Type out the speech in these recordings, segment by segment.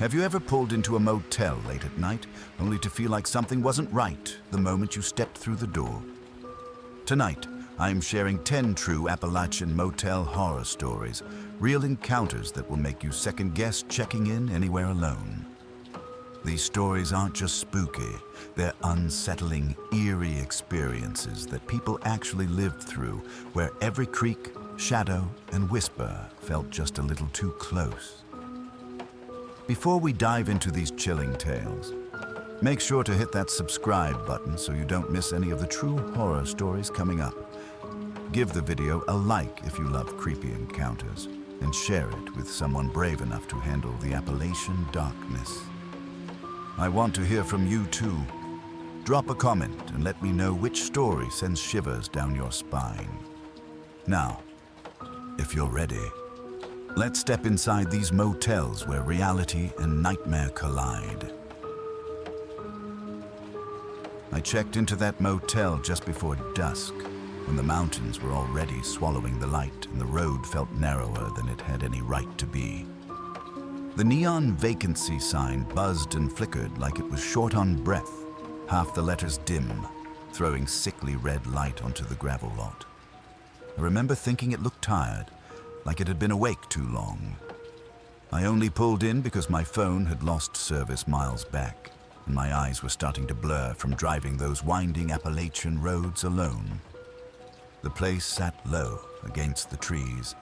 Have you ever pulled into a motel late at night, only to feel like something wasn't right the moment you stepped through the door? Tonight, I'm sharing 10 true Appalachian motel horror stories, real encounters that will make you second-guess checking in anywhere alone. These stories aren't just spooky, they're unsettling, eerie experiences that people actually lived through, where every creak, shadow, and whisper felt just a little too close. Before we dive into these chilling tales, make sure to hit that subscribe button so you don't miss any of the true horror stories coming up. Give the video a like if you love creepy encounters, and share it with someone brave enough to handle the Appalachian darkness. I want to hear from you too. Drop a comment and let me know which story sends shivers down your spine. Now, if you're ready, let's step inside these motels where reality and nightmare collide. I checked into that motel just before dusk, when the mountains were already swallowing the light and the road felt narrower than it had any right to be. The neon vacancy sign buzzed and flickered like it was short on breath, half the letters dim, throwing sickly red light onto the gravel lot. I remember thinking it looked tired, like it had been awake too long. I only pulled in because my phone had lost service miles back, and my eyes were starting to blur from driving those winding Appalachian roads alone. The place sat low against the trees,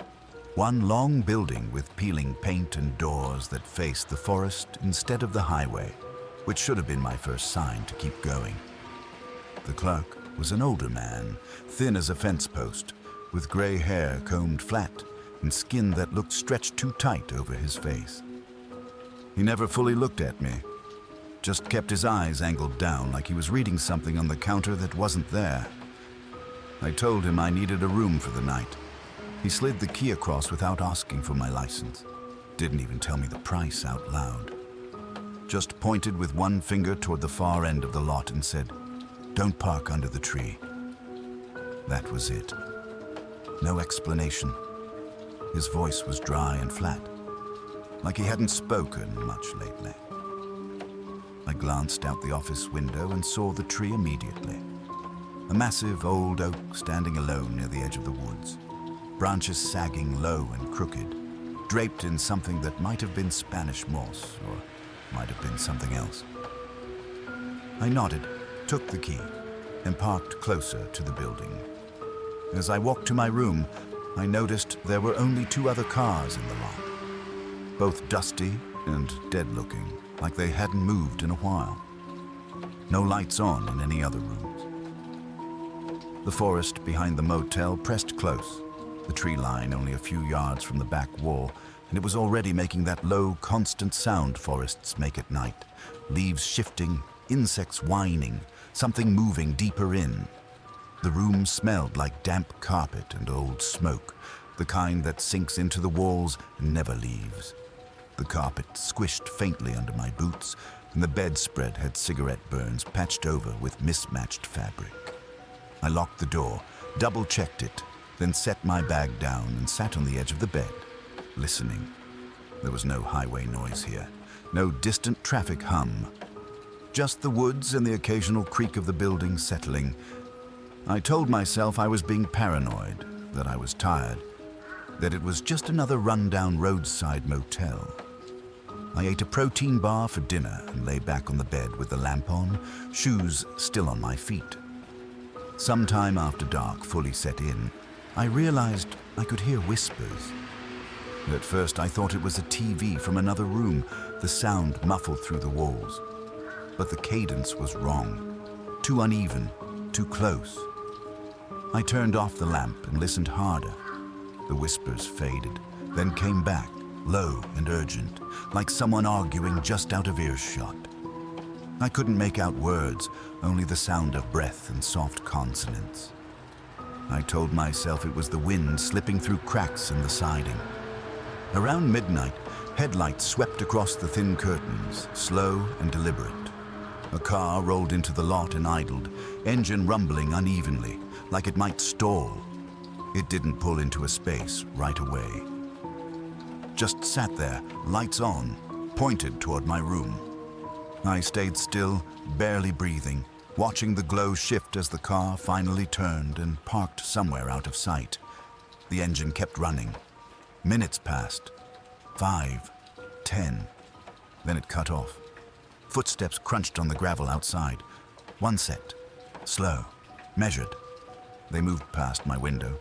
one long building with peeling paint and doors that faced the forest instead of the highway, which should have been my first sign to keep going. The clerk was an older man, thin as a fence post, with gray hair combed flat and skin that looked stretched too tight over his face. He never fully looked at me, just kept his eyes angled down like he was reading something on the counter that wasn't there. I told him I needed a room for the night. He slid the key across without asking for my license. Didn't even tell me the price out loud. Just pointed with one finger toward the far end of the lot and said, "Don't park under the tree." That was it. No explanation. His voice was dry and flat, like he hadn't spoken much lately. I glanced out the office window and saw the tree immediately. A massive old oak standing alone near the edge of the woods, branches sagging low and crooked, draped in something that might have been Spanish moss or might have been something else. I nodded, took the key, and parked closer to the building. As I walked to my room, I noticed there were only 2 other cars in the lot, both dusty and dead-looking, like they hadn't moved in a while. No lights on in any other rooms. The forest behind the motel pressed close, the tree line only a few yards from the back wall, and it was already making that low, constant sound forests make at night. Leaves shifting, insects whining, something moving deeper in. The room smelled like damp carpet and old smoke, the kind that sinks into the walls and never leaves. The carpet squished faintly under my boots, and the bedspread had cigarette burns patched over with mismatched fabric. I locked the door, double-checked it, then set my bag down and sat on the edge of the bed, listening. There was no highway noise here, no distant traffic hum, just the woods and the occasional creak of the building settling. I told myself I was being paranoid, that I was tired, that it was just another rundown roadside motel. I ate a protein bar for dinner and lay back on the bed with the lamp on, shoes still on my feet. Sometime after dark fully set in, I realized I could hear whispers. At first I thought it was a TV from another room, the sound muffled through the walls. But the cadence was wrong, too uneven, too close. I turned off the lamp and listened harder. The whispers faded, then came back, low and urgent, like someone arguing just out of earshot. I couldn't make out words, only the sound of breath and soft consonants. I told myself it was the wind slipping through cracks in the siding. Around midnight, headlights swept across the thin curtains, slow and deliberate. A car rolled into the lot and idled, engine rumbling unevenly, like it might stall. It didn't pull into a space right away. Just sat there, lights on, pointed toward my room. I stayed still, barely breathing, watching the glow shift as the car finally turned and parked somewhere out of sight. The engine kept running. Minutes passed. 5, 10. Then it cut off. Footsteps crunched on the gravel outside. One set. Slow. Measured. They moved past my window,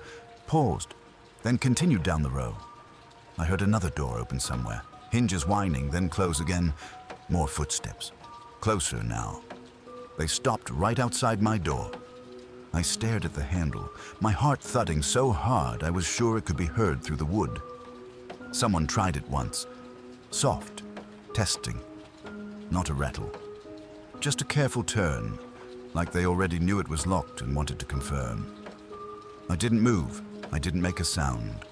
paused, then continued down the row. I heard another door open somewhere. Hinges whining, then close again. More footsteps. Closer now. They stopped right outside my door. I stared at the handle, my heart thudding so hard I was sure it could be heard through the wood. Someone tried it once. Soft. Testing. Not a rattle. Just a careful turn, like they already knew it was locked and wanted to confirm. I didn't move. I didn't make a sound.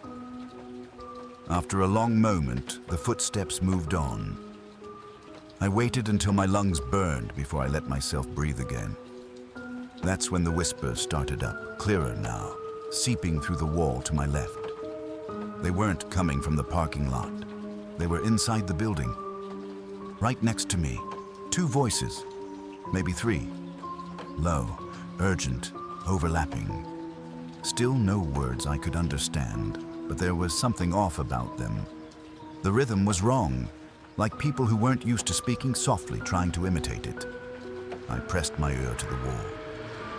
After a long moment, the footsteps moved on. I waited until my lungs burned before I let myself breathe again. That's when the whispers started up, clearer now, seeping through the wall to my left. They weren't coming from the parking lot. They were inside the building. Right next to me, 2 voices, maybe 3. Low, urgent, overlapping. Still no words I could understand, but there was something off about them. The rhythm was wrong, like people who weren't used to speaking softly trying to imitate it. I pressed my ear to the wall.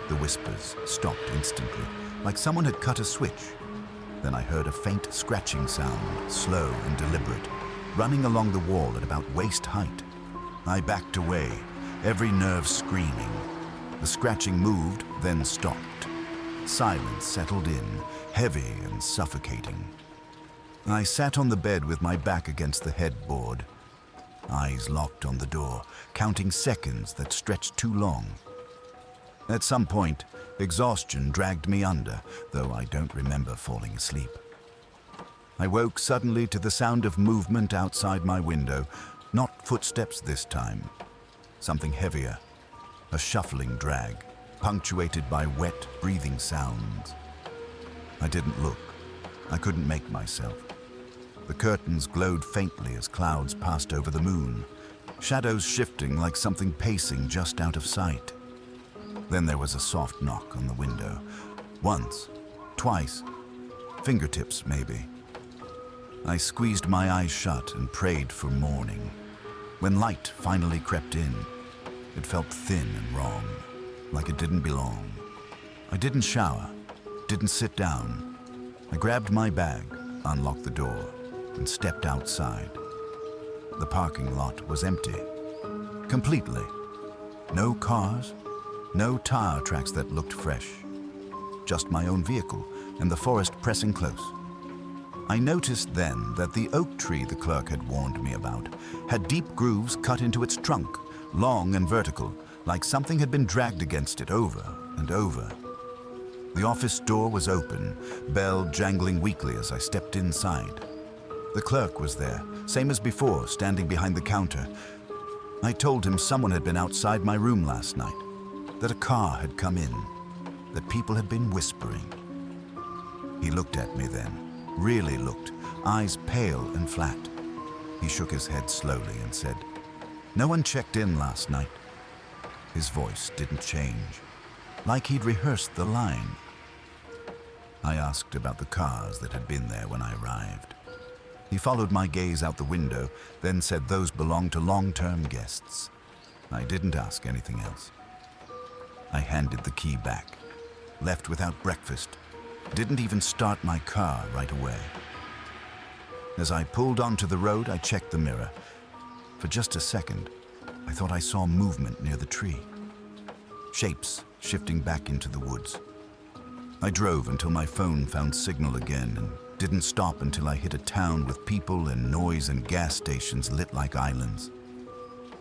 The whispers stopped instantly, like someone had cut a switch. Then I heard a faint scratching sound, slow and deliberate, running along the wall at about waist height. I backed away, every nerve screaming. The scratching moved, then stopped. Silence settled in, heavy and suffocating. I sat on the bed with my back against the headboard, eyes locked on the door, counting seconds that stretched too long. At some point, exhaustion dragged me under, though I don't remember falling asleep. I woke suddenly to the sound of movement outside my window, not footsteps this time. Something heavier, a shuffling drag, punctuated by wet, breathing sounds. I didn't look. I couldn't make myself. The curtains glowed faintly as clouds passed over the moon, shadows shifting like something pacing just out of sight. Then there was a soft knock on the window. Once, twice, fingertips maybe. I squeezed my eyes shut and prayed for morning. When light finally crept in, it felt thin and wrong, like it didn't belong. I didn't shower, didn't sit down. I grabbed my bag, unlocked the door, and stepped outside. The parking lot was empty. Completely. No cars, no tire tracks that looked fresh. Just my own vehicle and the forest pressing close. I noticed then that the oak tree the clerk had warned me about had deep grooves cut into its trunk, long and vertical, like something had been dragged against it over and over. The office door was open, bell jangling weakly as I stepped inside. The clerk was there, same as before, standing behind the counter. I told him someone had been outside my room last night, that a car had come in, that people had been whispering. He looked at me then, really looked, eyes pale and flat. He shook his head slowly and said, "No one checked in last night." His voice didn't change, like he'd rehearsed the line. I asked about the cars that had been there when I arrived. He followed my gaze out the window, then said those belonged to long-term guests. I didn't ask anything else. I handed the key back, left without breakfast, didn't even start my car right away. As I pulled onto the road, I checked the mirror. For just a second, I thought I saw movement near the tree. Shapes shifting back into the woods. I drove until my phone found signal again and didn't stop until I hit a town with people and noise and gas stations lit like islands.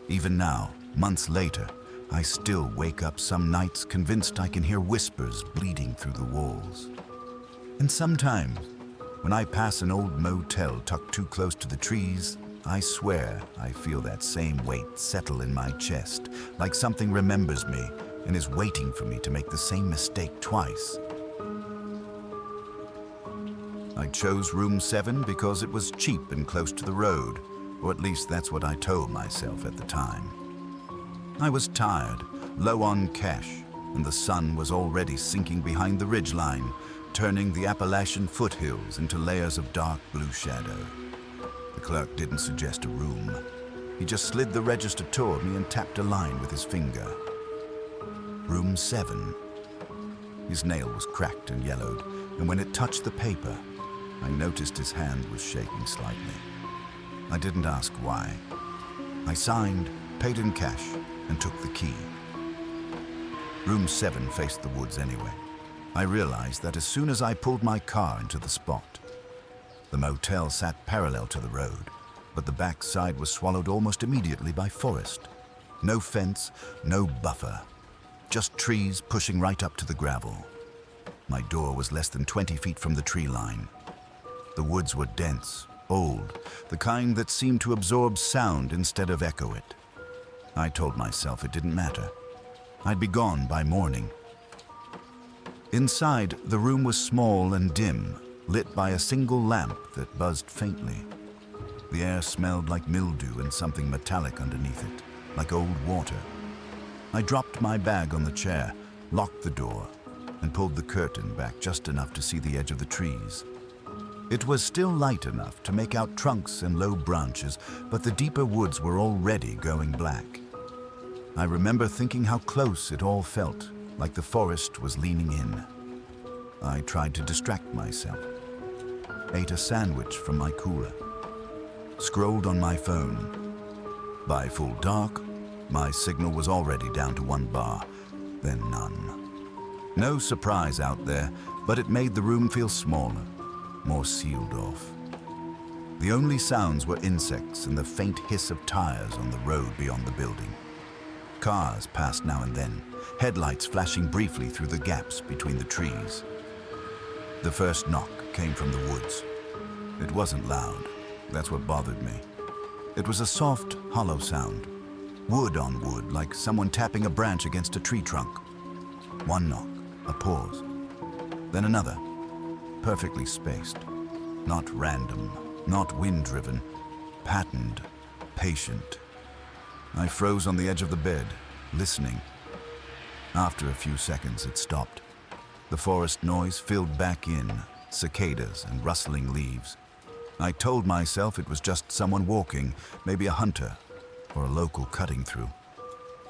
Even now, months later, I still wake up some nights convinced I can hear whispers bleeding through the walls. And sometimes, when I pass an old motel tucked too close to the trees, I swear I feel that same weight settle in my chest, like something remembers me and is waiting for me to make the same mistake twice. I chose room 7 because it was cheap and close to the road. or at least that's what I told myself at the time. I was tired, low on cash, and the sun was already sinking behind the ridgeline, turning the Appalachian foothills into layers of dark blue shadow. The clerk didn't suggest a room. He just slid the register toward me and tapped a line with his finger. Room 7. His nail was cracked and yellowed, and when it touched the paper, I noticed his hand was shaking slightly. I didn't ask why. I signed, paid in cash, and took the key. Room 7 faced the woods anyway. I realized that as soon as I pulled my car into the spot. The motel sat parallel to the road, but the back side was swallowed almost immediately by forest. No fence, no buffer. Just trees pushing right up to the gravel. My door was less than 20 feet from the tree line. The woods were dense, old, the kind that seemed to absorb sound instead of echo it. I told myself it didn't matter. I'd be gone by morning. Inside, the room was small and dim, lit by a single lamp that buzzed faintly. The air smelled like mildew and something metallic underneath it, like old water. I dropped my bag on the chair, locked the door, and pulled the curtain back just enough to see the edge of the trees. It was still light enough to make out trunks and low branches, but the deeper woods were already going black. I remember thinking how close it all felt, like the forest was leaning in. I tried to distract myself. Ate a sandwich from my cooler. Scrolled on my phone. By full dark, my signal was already down to 1 bar, then none. No surprise out there, but it made the room feel smaller, more sealed off. The only sounds were insects and the faint hiss of tires on the road beyond the building. Cars passed now and then, headlights flashing briefly through the gaps between the trees. The first knock came from the woods. It wasn't loud. That's what bothered me. It was a soft, hollow sound. Wood on wood, like someone tapping a branch against a tree trunk. One knock, a pause. Then another, perfectly spaced. Not random, not wind-driven, patterned, patient. I froze on the edge of the bed, listening. After a few seconds, it stopped. The forest noise filled back in, cicadas and rustling leaves. I told myself it was just someone walking, maybe a hunter, or a local cutting through.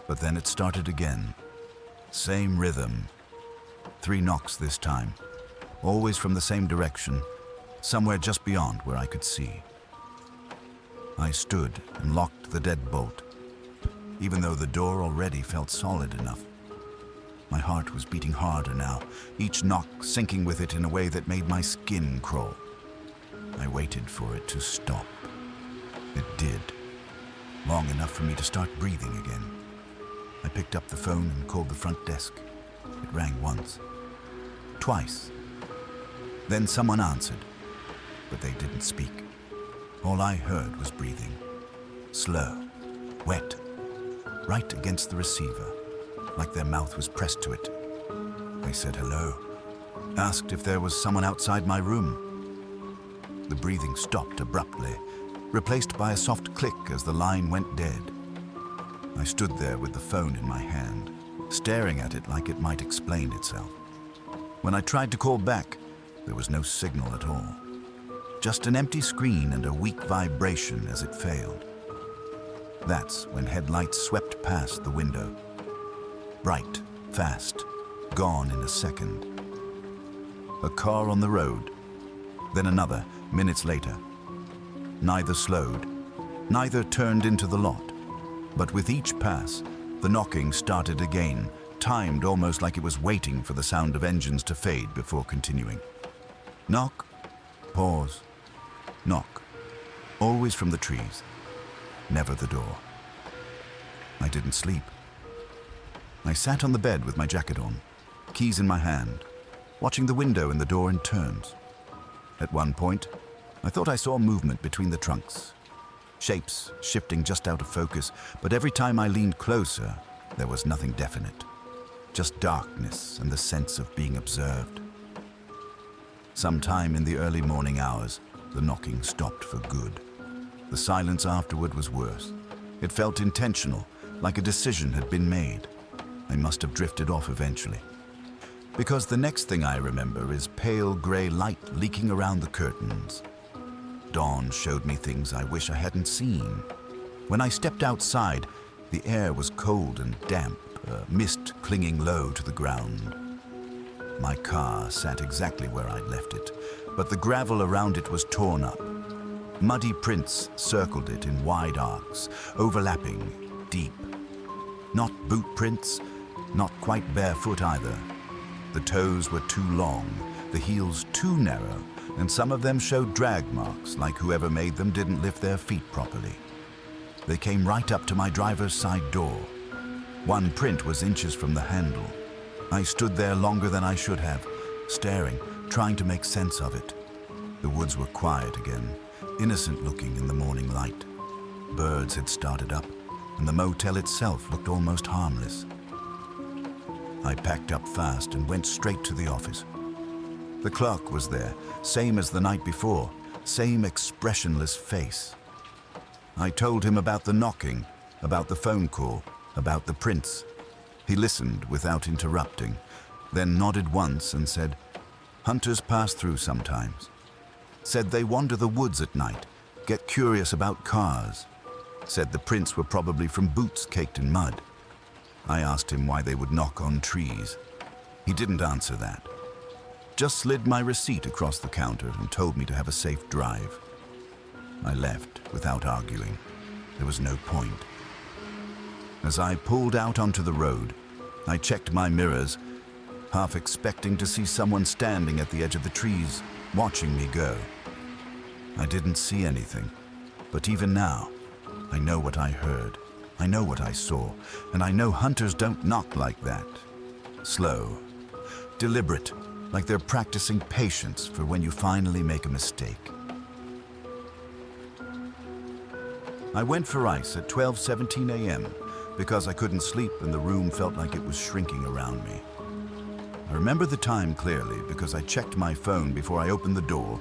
But then it started again. Same rhythm. 3 knocks this time, always from the same direction, somewhere just beyond where I could see. I stood and locked the deadbolt, even though the door already felt solid enough. My heart was beating harder now, each knock sinking with it in a way that made my skin crawl. I waited for it to stop. It did. Long enough for me to start breathing again. I picked up the phone and called the front desk. It rang once. Twice. Then someone answered, but they didn't speak. All I heard was breathing. Slow, wet, right against the receiver, like their mouth was pressed to it. I said hello, asked if there was someone outside my room. The breathing stopped abruptly, replaced by a soft click as the line went dead. I stood there with the phone in my hand, staring at it like it might explain itself. When I tried to call back, there was no signal at all. Just an empty screen and a weak vibration as it failed. That's when headlights swept past the window. Bright, fast, gone in a second. A car on the road, then another, minutes later. Neither slowed, neither turned into the lot. But with each pass, the knocking started again, timed almost like it was waiting for the sound of engines to fade before continuing. Knock, pause, knock. Always from the trees, never the door. I didn't sleep. I sat on the bed with my jacket on, keys in my hand, watching the window and the door in turns. At one point, I thought I saw movement between the trunks. Shapes shifting just out of focus, but every time I leaned closer, there was nothing definite. Just darkness and the sense of being observed. Sometime in the early morning hours, the knocking stopped for good. The silence afterward was worse. It felt intentional, like a decision had been made. I must have drifted off eventually. Because the next thing I remember is pale gray light leaking around the curtains. Dawn showed me things I wish I hadn't seen. When I stepped outside, the air was cold and damp, a mist clinging low to the ground. My car sat exactly where I'd left it, but the gravel around it was torn up. Muddy prints circled it in wide arcs, overlapping, deep. Not boot prints, not quite barefoot either. The toes were too long, the heels too narrow, and some of them showed drag marks, like whoever made them didn't lift their feet properly. They came right up to my driver's side door. One print was inches from the handle. I stood there longer than I should have, staring, trying to make sense of it. The woods were quiet again, innocent looking in the morning light. Birds had started up, and the motel itself looked almost harmless. I packed up fast and went straight to the office. The clerk was there, same as the night before, same expressionless face. I told him about the knocking, about the phone call, about the prints. He listened without interrupting, then nodded once and said, "Hunters pass through sometimes." Said they wander the woods at night, get curious about cars. Said the prints were probably from boots caked in mud. I asked him why they would knock on trees. He didn't answer that. Just slid my receipt across the counter and told me to have a safe drive. I left without arguing. There was no point. As I pulled out onto the road, I checked my mirrors, half expecting to see someone standing at the edge of the trees, watching me go. I didn't see anything, but even now, I know what I heard. I know what I saw, and I know hunters don't knock like that. Slow, deliberate, like they're practicing patience for when you finally make a mistake. I went for ice at 12:17 a.m. because I couldn't sleep and the room felt like it was shrinking around me. I remember the time clearly because I checked my phone before I opened the door,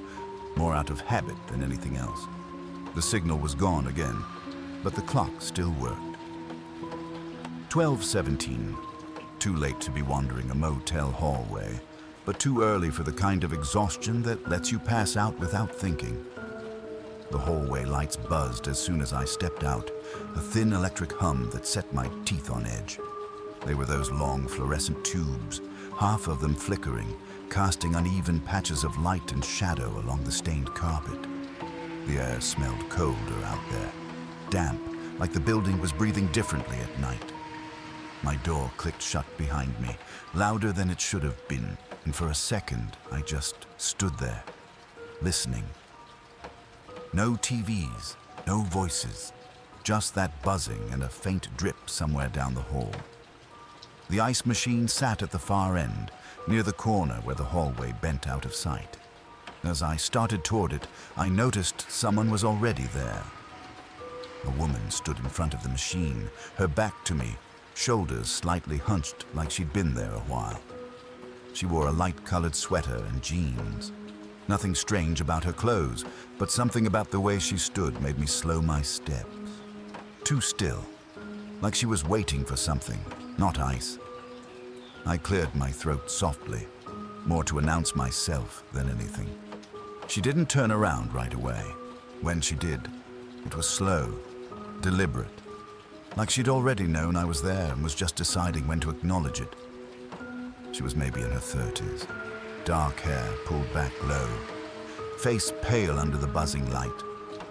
more out of habit than anything else. The signal was gone again, but the clock still worked. 12:17. Too late to be wandering a motel hallway, but too early for the kind of exhaustion that lets you pass out without thinking. The hallway lights buzzed as soon as I stepped out, a thin electric hum that set my teeth on edge. They were those long fluorescent tubes, half of them flickering, casting uneven patches of light and shadow along the stained carpet. The air smelled colder out there, damp, like the building was breathing differently at night. My door clicked shut behind me, louder than it should have been, and for a second I just stood there, listening. No TVs, no voices, just that buzzing and a faint drip somewhere down the hall. The ice machine sat at the far end, near the corner where the hallway bent out of sight. As I started toward it, I noticed someone was already there. A woman stood in front of the machine, her back to me, shoulders slightly hunched like she'd been there a while. She wore a light-colored sweater and jeans. Nothing strange about her clothes, but something about the way she stood made me slow my steps. Too still, like she was waiting for something, not ice. I cleared my throat softly, more to announce myself than anything. She didn't turn around right away. When she did, it was slow, deliberate, like she'd already known I was there and was just deciding when to acknowledge it. She was maybe in her 30s, dark hair pulled back low, face pale under the buzzing light.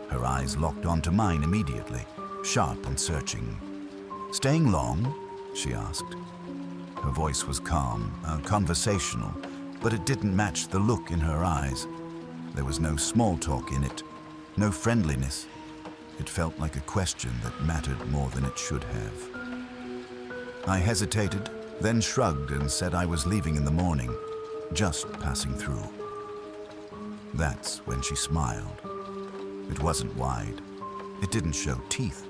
Her eyes locked onto mine immediately, sharp and searching. "Staying long?" she asked. Her voice was calm, conversational, but it didn't match the look in her eyes. There was no small talk in it, no friendliness. It felt like a question that mattered more than it should have. I hesitated, then shrugged and said I was leaving in the morning, just passing through. That's when she smiled. It wasn't wide. It didn't show teeth.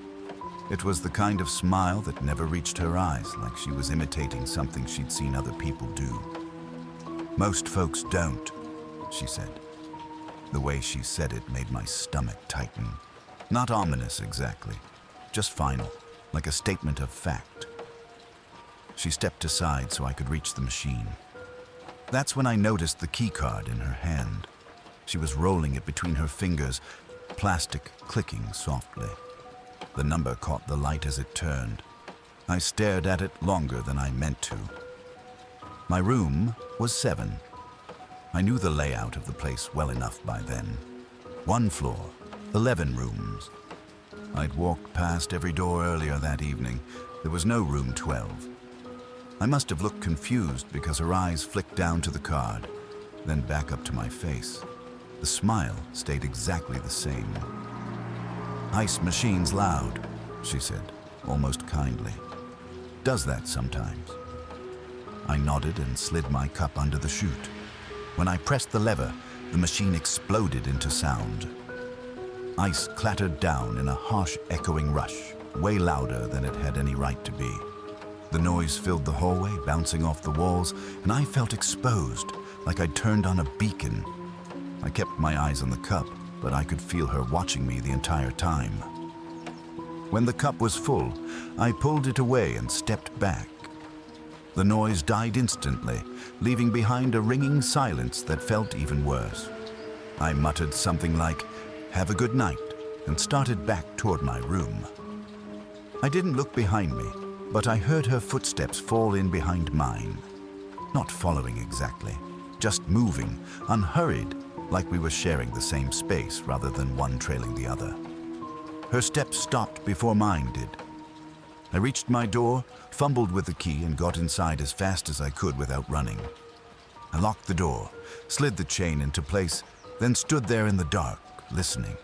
It was the kind of smile that never reached her eyes, like she was imitating something she'd seen other people do. "Most folks don't," she said. The way she said it made my stomach tighten. Not ominous exactly, just final, like a statement of fact. She stepped aside so I could reach the machine. That's when I noticed the key card in her hand. She was rolling it between her fingers, plastic clicking softly. The number caught the light as it turned. I stared at it longer than I meant to. My room was 7. I knew the layout of the place well enough by then. 1 floor, 11 rooms. I'd walked past every door earlier that evening. There was no room 12. I must have looked confused because her eyes flicked down to the card, then back up to my face. The smile stayed exactly the same. "Ice machine's loud," she said, almost kindly. "Does that sometimes?" I nodded and slid my cup under the chute. When I pressed the lever, the machine exploded into sound. Ice clattered down in a harsh, echoing rush, way louder than it had any right to be. The noise filled the hallway, bouncing off the walls, and I felt exposed, like I'd turned on a beacon. I kept my eyes on the cup, but I could feel her watching me the entire time. When the cup was full, I pulled it away and stepped back. The noise died instantly, leaving behind a ringing silence that felt even worse. I muttered something like, "Have a good night," and started back toward my room. I didn't look behind me, but I heard her footsteps fall in behind mine. Not following exactly, just moving, unhurried, like we were sharing the same space rather than one trailing the other. Her steps stopped before mine did. I reached my door, fumbled with the key, and got inside as fast as I could without running. I locked the door, slid the chain into place, then stood there in the dark, listening.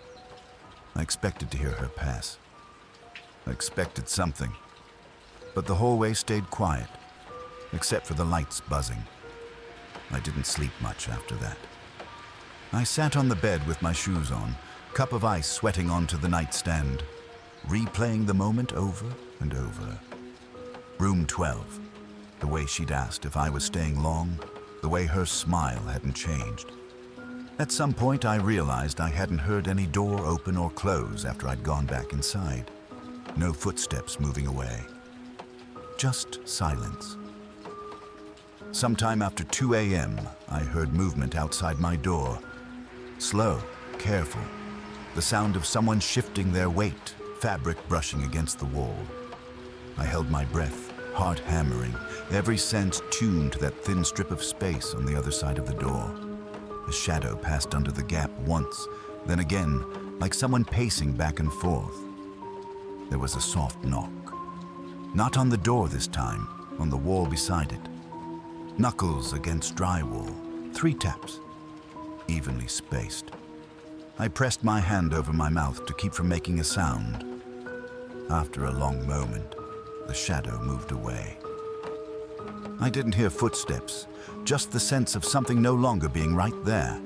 I expected to hear her pass. I expected something. But the hallway stayed quiet, except for the lights buzzing. I didn't sleep much after that. I sat on the bed with my shoes on, cup of ice sweating onto the nightstand, replaying the moment over and over. Room 12. The way she'd asked if I was staying long, the way her smile hadn't changed. At some point, I realized I hadn't heard any door open or close after I'd gone back inside. No footsteps moving away. Just silence. Sometime after 2 a.m., I heard movement outside my door. Slow, careful. The sound of someone shifting their weight, fabric brushing against the wall. I held my breath, heart hammering, every sense tuned to that thin strip of space on the other side of the door. A shadow passed under the gap once, then again, like someone pacing back and forth. There was a soft knock. Not on the door this time, on the wall beside it. Knuckles against drywall, 3 taps, evenly spaced. I pressed my hand over my mouth to keep from making a sound. After a long moment, the shadow moved away. I didn't hear footsteps, just the sense of something no longer being right there.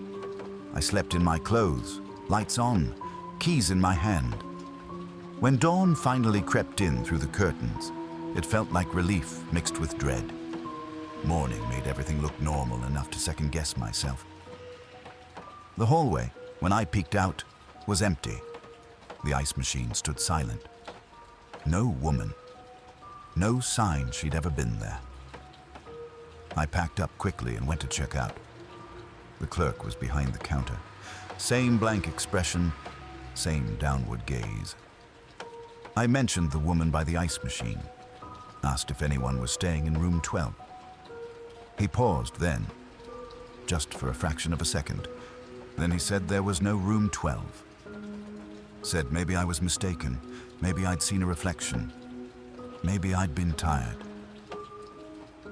I slept in my clothes, lights on, keys in my hand. When dawn finally crept in through the curtains, it felt like relief mixed with dread. Morning made everything look normal enough to second-guess myself. The hallway, when I peeked out, was empty. The ice machine stood silent. No woman. No sign she'd ever been there. I packed up quickly and went to check out. The clerk was behind the counter. Same blank expression, same downward gaze. I mentioned the woman by the ice machine, asked if anyone was staying in room 12. He paused then, just for a fraction of a second. Then he said there was no room 12. Said maybe I was mistaken, maybe I'd seen a reflection, maybe I'd been tired.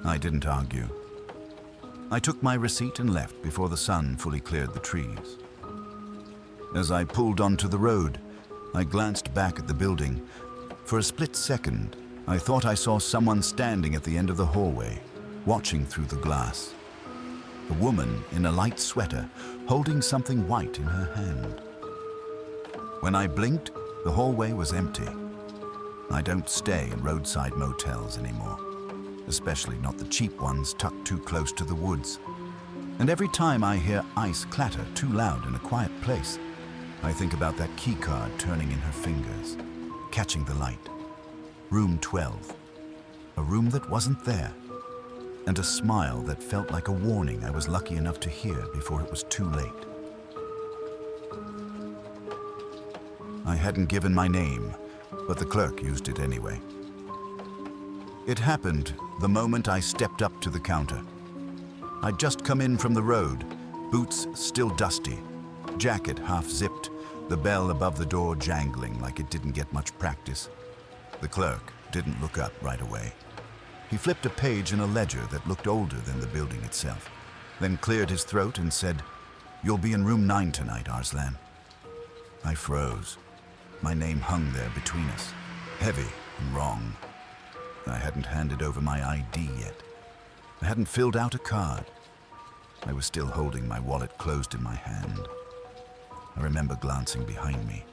I didn't argue. I took my receipt and left before the sun fully cleared the trees. As I pulled onto the road, I glanced back at the building. For a split second, I thought I saw someone standing at the end of the hallway, watching through the glass. A woman in a light sweater, holding something white in her hand. When I blinked, the hallway was empty. I don't stay in roadside motels anymore, especially not the cheap ones tucked too close to the woods. And every time I hear ice clatter too loud in a quiet place, I think about that key card turning in her fingers, catching the light. Room 12. A room that wasn't there. And a smile that felt like a warning I was lucky enough to hear before it was too late. I hadn't given my name, but the clerk used it anyway. It happened the moment I stepped up to the counter. I'd just come in from the road, boots still dusty, jacket half-zipped, the bell above the door jangling like it didn't get much practice. The clerk didn't look up right away. He flipped a page in a ledger that looked older than the building itself, then cleared his throat and said, "You'll be in room 9 tonight, Arslan." I froze. My name hung there between us, heavy and wrong. I hadn't handed over my ID yet. I hadn't filled out a card. I was still holding my wallet closed in my hand. I remember glancing behind me,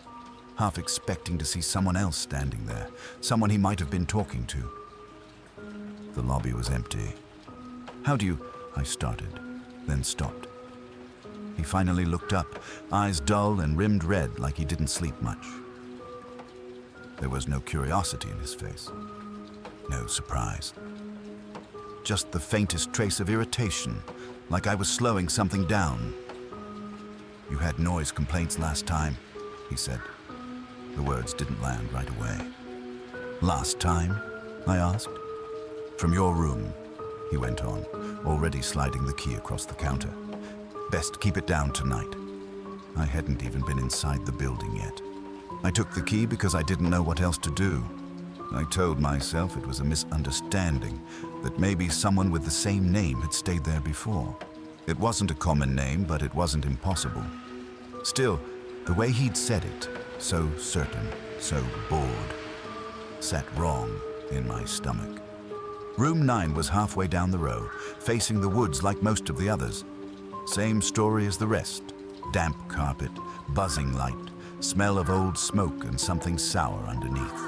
half expecting to see someone else standing there, someone he might have been talking to. The lobby was empty. "How do you—" I started, then stopped. He finally looked up, eyes dull and rimmed red like he didn't sleep much. There was no curiosity in his face, no surprise. Just the faintest trace of irritation, like I was slowing something down. "You had noise complaints last time," he said. The words didn't land right away. "Last time?" I asked. "From your room," he went on, already sliding the key across the counter. "Best keep it down tonight." I hadn't even been inside the building yet. I took the key because I didn't know what else to do. I told myself it was a misunderstanding, that maybe someone with the same name had stayed there before. It wasn't a common name, but it wasn't impossible. Still, the way he'd said it, so certain, so bored, sat wrong in my stomach. Room 9 was halfway down the row, facing the woods like most of the others. Same story as the rest. Damp carpet, buzzing light, smell of old smoke and something sour underneath.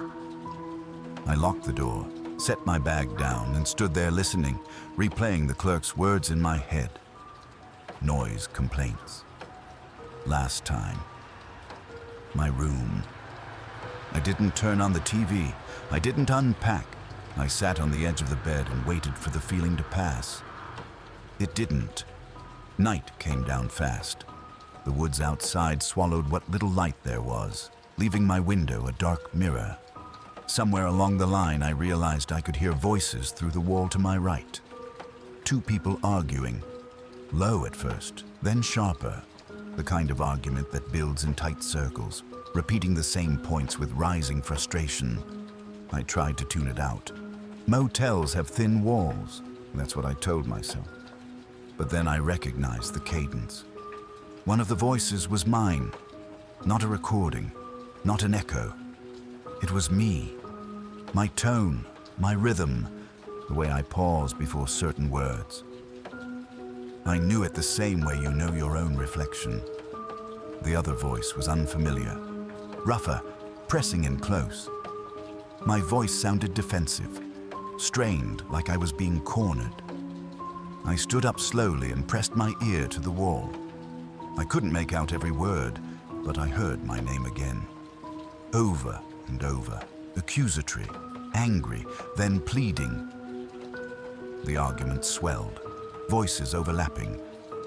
I locked the door, set my bag down, and stood there listening, replaying the clerk's words in my head. Noise complaints. Last time. My room. I didn't turn on the TV. I didn't unpack. I sat on the edge of the bed and waited for the feeling to pass. It didn't. Night came down fast. The woods outside swallowed what little light there was, leaving my window a dark mirror. Somewhere along the line, I realized I could hear voices through the wall to my right. 2 people arguing. Low at first, then sharper. The kind of argument that builds in tight circles, repeating the same points with rising frustration. I tried to tune it out. Motels have thin walls. That's what I told myself. But then I recognized the cadence. One of the voices was mine. Not a recording, not an echo. It was me. My tone, my rhythm, the way I pause before certain words. I knew it the same way you know your own reflection. The other voice was unfamiliar, rougher, pressing in close. My voice sounded defensive, strained like I was being cornered. I stood up slowly and pressed my ear to the wall. I couldn't make out every word, but I heard my name again. Over and over, accusatory, angry, then pleading. The argument swelled, voices overlapping,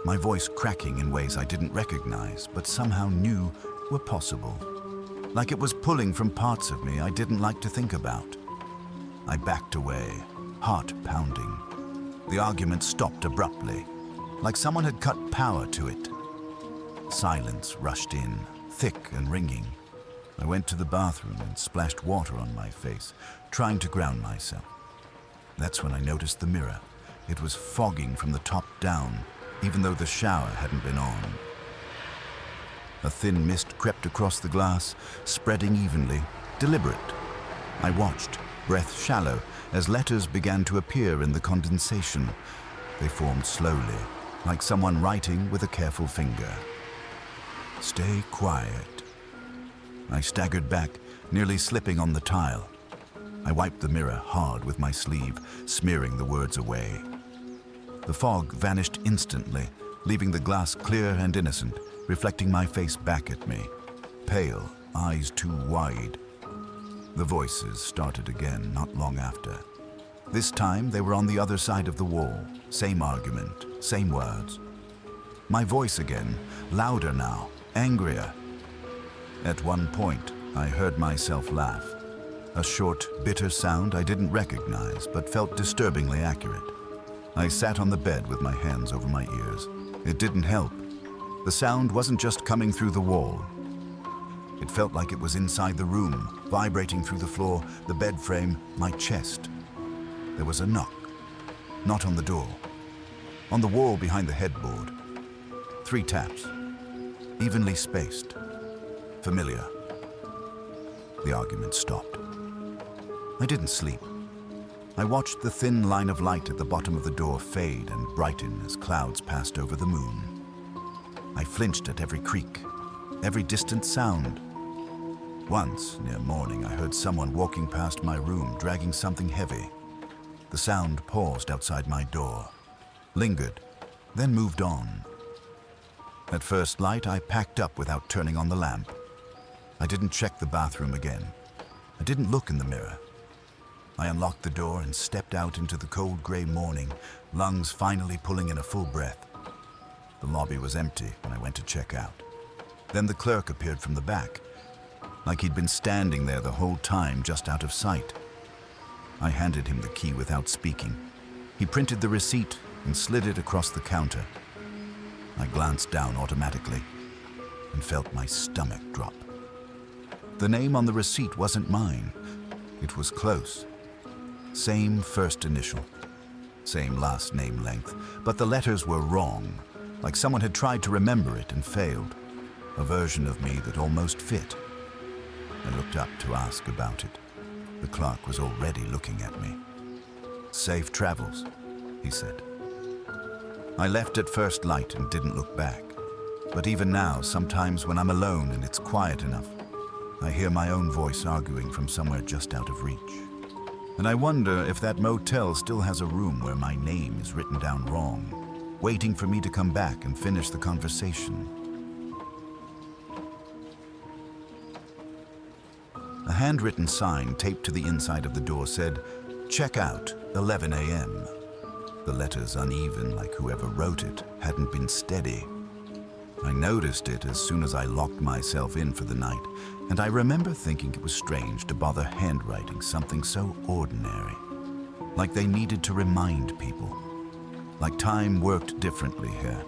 my voice cracking in ways I didn't recognize, but somehow knew were possible. Like it was pulling from parts of me I didn't like to think about. I backed away, heart pounding. The argument stopped abruptly, like someone had cut power to it. Silence rushed in, thick and ringing. I went to the bathroom and splashed water on my face, trying to ground myself. That's when I noticed the mirror. It was fogging from the top down, even though the shower hadn't been on. A thin mist crept across the glass, spreading evenly, deliberate. I watched, breath shallow, as letters began to appear in the condensation. They formed slowly, like someone writing with a careful finger. Stay quiet. I staggered back, nearly slipping on the tile. I wiped the mirror hard with my sleeve, smearing the words away. The fog vanished instantly, leaving the glass clear and innocent, reflecting my face back at me, pale, eyes too wide. The voices started again not long after. This time they were on the other side of the wall. Same argument, same words. My voice again, louder now, angrier. At one point, I heard myself laugh. A short, bitter sound I didn't recognize, but felt disturbingly accurate. I sat on the bed with my hands over my ears. It didn't help. The sound wasn't just coming through the wall. It felt like it was inside the room, vibrating through the floor, the bed frame, my chest. There was a knock. Not on the door. On the wall behind the headboard. 3 taps. Evenly spaced. Familiar. The argument stopped. I didn't sleep. I watched the thin line of light at the bottom of the door fade and brighten as clouds passed over the moon. I flinched at every creak, every distant sound. Once, near morning, I heard someone walking past my room, dragging something heavy. The sound paused outside my door, lingered, then moved on. At first light, I packed up without turning on the lamp. I didn't check the bathroom again. I didn't look in the mirror. I unlocked the door and stepped out into the cold gray morning, lungs finally pulling in a full breath. The lobby was empty when I went to check out. Then the clerk appeared from the back, like he'd been standing there the whole time, just out of sight. I handed him the key without speaking. He printed the receipt and slid it across the counter. I glanced down automatically and felt my stomach drop. The name on the receipt wasn't mine. It was close. Same first initial, same last name length, but the letters were wrong, like someone had tried to remember it and failed. A version of me that almost fit. I looked up to ask about it. The clerk was already looking at me. "Safe travels," he said. I left at first light and didn't look back. But even now, sometimes when I'm alone and it's quiet enough, I hear my own voice arguing from somewhere just out of reach. And I wonder if that motel still has a room where my name is written down wrong, waiting for me to come back and finish the conversation. A handwritten sign taped to the inside of the door said, "Check out, 11 a.m. The letters uneven, like whoever wrote it hadn't been steady. I noticed it as soon as I locked myself in for the night, and I remember thinking it was strange to bother handwriting something so ordinary. Like they needed to remind people. Like time worked differently here.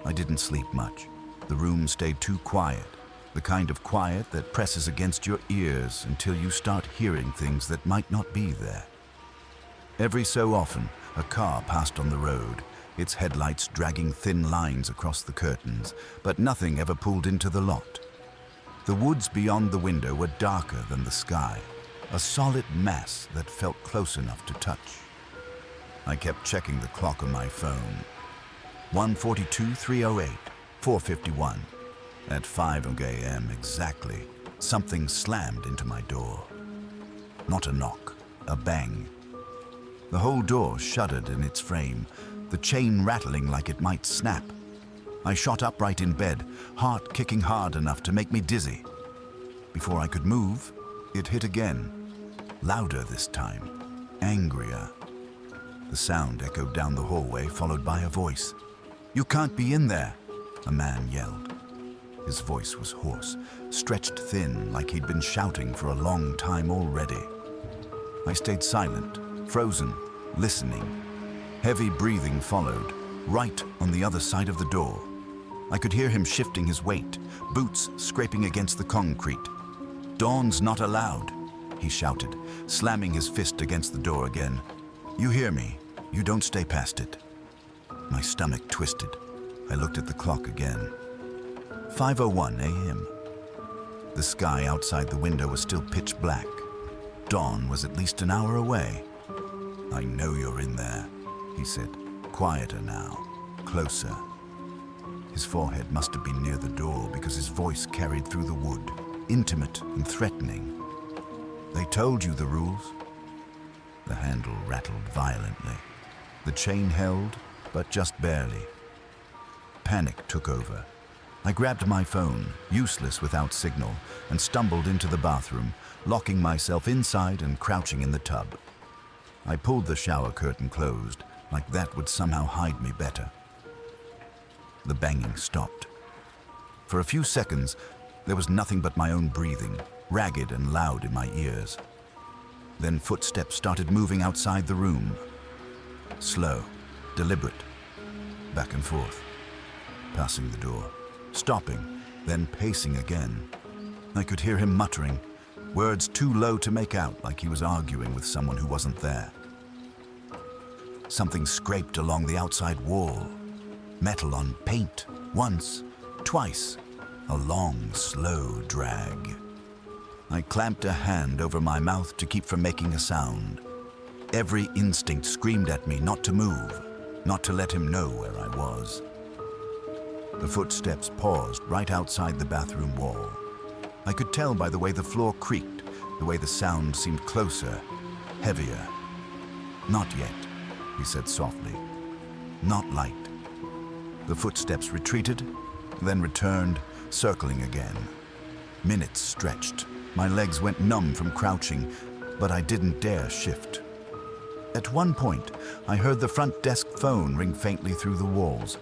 I didn't sleep much. The room stayed too quiet. The kind of quiet that presses against your ears until you start hearing things that might not be there. Every so often, a car passed on the road, its headlights dragging thin lines across the curtains, but nothing ever pulled into the lot. The woods beyond the window were darker than the sky, a solid mass that felt close enough to touch. I kept checking the clock on my phone. 1:42, 3:08, 4:51. At 5 a.m. exactly, something slammed into my door. Not a knock, a bang. The whole door shuddered in its frame, the chain rattling like it might snap. I shot upright in bed, heart kicking hard enough to make me dizzy. Before I could move, it hit again. Louder this time, angrier. The sound echoed down the hallway, followed by a voice. "You can't be in there," a man yelled. His voice was hoarse, stretched thin like he'd been shouting for a long time already. I stayed silent, frozen, listening. Heavy breathing followed, right on the other side of the door. I could hear him shifting his weight, boots scraping against the concrete. "Dawn's not allowed," he shouted, slamming his fist against the door again. "You hear me? You don't stay past it." My stomach twisted. I looked at the clock again. 5:01 a.m. The sky outside the window was still pitch black. Dawn was at least an hour away. "I know you're in there," he said, quieter now, closer. His forehead must have been near the door because his voice carried through the wood, intimate and threatening. "They told you the rules?" The handle rattled violently. The chain held, but just barely. Panic took over. I grabbed my phone, useless without signal, and stumbled into the bathroom, locking myself inside and crouching in the tub. I pulled the shower curtain closed, like that would somehow hide me better. The banging stopped. For a few seconds, there was nothing but my own breathing, ragged and loud in my ears. Then footsteps started moving outside the room. Slow, deliberate, back and forth, passing the door, stopping, then pacing again. I could hear him muttering, words too low to make out, like he was arguing with someone who wasn't there. Something scraped along the outside wall. Metal on paint, once, twice. A long, slow drag. I clamped a hand over my mouth to keep from making a sound. Every instinct screamed at me not to move, not to let him know where I was. The footsteps paused right outside the bathroom wall. I could tell by the way the floor creaked, the way the sound seemed closer, heavier. "Not yet," he said softly. "Not light." The footsteps retreated, then returned, circling again. Minutes stretched. My legs went numb from crouching, but I didn't dare shift. At one point, I heard the front desk phone ring faintly through the walls.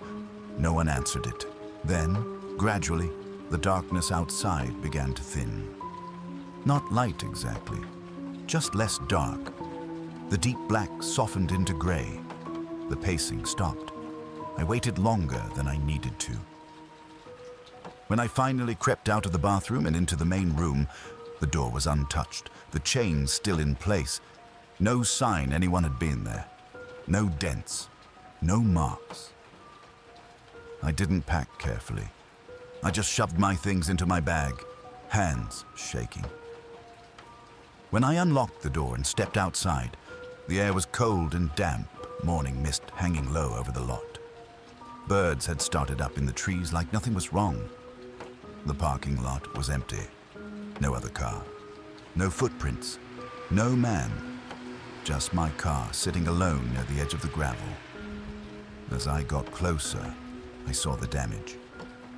No one answered it. Then, gradually, the darkness outside began to thin. Not light exactly, just less dark. The deep black softened into gray. The pacing stopped. I waited longer than I needed to. When I finally crept out of the bathroom and into the main room, the door was untouched, the chain still in place. No sign anyone had been there. No dents, no marks. I didn't pack carefully. I just shoved my things into my bag, hands shaking. When I unlocked the door and stepped outside, the air was cold and damp, morning mist hanging low over the lot. Birds had started up in the trees like nothing was wrong. The parking lot was empty. No other car. No footprints. No man. Just my car sitting alone near the edge of the gravel. As I got closer, I saw the damage.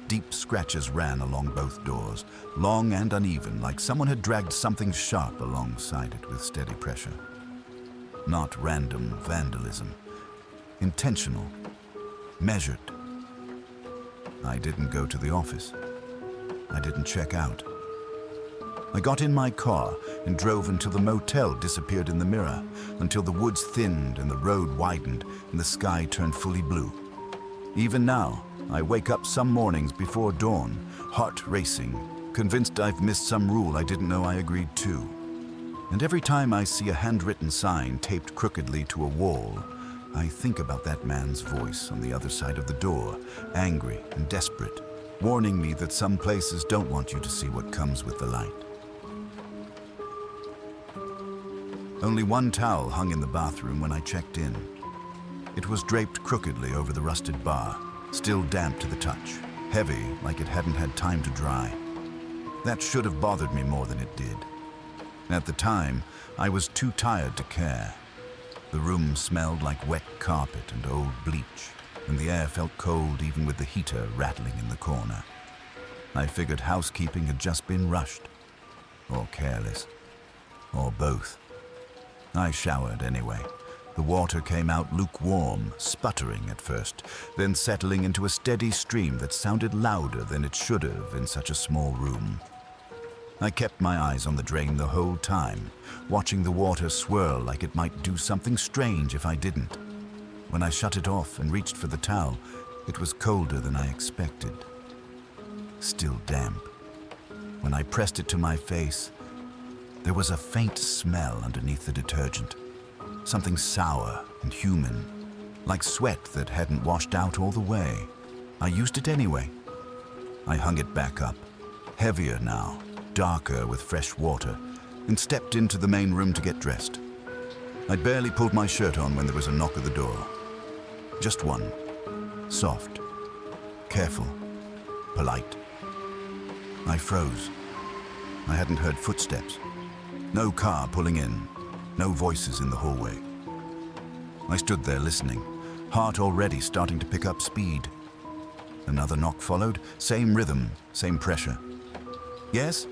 Deep scratches ran along both doors, long and uneven, like someone had dragged something sharp alongside it with steady pressure. Not random vandalism. Intentional. Measured. I didn't go to the office. I didn't check out. I got in my car and drove until the motel disappeared in the mirror, until the woods thinned and the road widened and the sky turned fully blue. Even now, I wake up some mornings before dawn, heart racing, convinced I've missed some rule I didn't know I agreed to. And every time I see a handwritten sign taped crookedly to a wall, I think about that man's voice on the other side of the door, angry and desperate, warning me that some places don't want you to see what comes with the light. Only one towel hung in the bathroom when I checked in. It was draped crookedly over the rusted bar, still damp to the touch, heavy like it hadn't had time to dry. That should have bothered me more than it did. At the time, I was too tired to care. The room smelled like wet carpet and old bleach, and the air felt cold even with the heater rattling in the corner. I figured housekeeping had just been rushed, or careless, or both. I showered anyway. The water came out lukewarm, sputtering at first, then settling into a steady stream that sounded louder than it should have in such a small room. I kept my eyes on the drain the whole time, watching the water swirl like it might do something strange if I didn't. When I shut it off and reached for the towel, it was colder than I expected. Still damp. When I pressed it to my face, there was a faint smell underneath the detergent. Something sour and human, like sweat that hadn't washed out all the way. I used it anyway. I hung it back up, heavier now, darker with fresh water, and stepped into the main room to get dressed. I'd barely pulled my shirt on when there was a knock at the door. Just one. Soft, careful, polite. I froze. I hadn't heard footsteps. No car pulling in. No voices in the hallway. I stood there listening, heart already starting to pick up speed. Another knock followed, same rhythm, same pressure. "Yes?"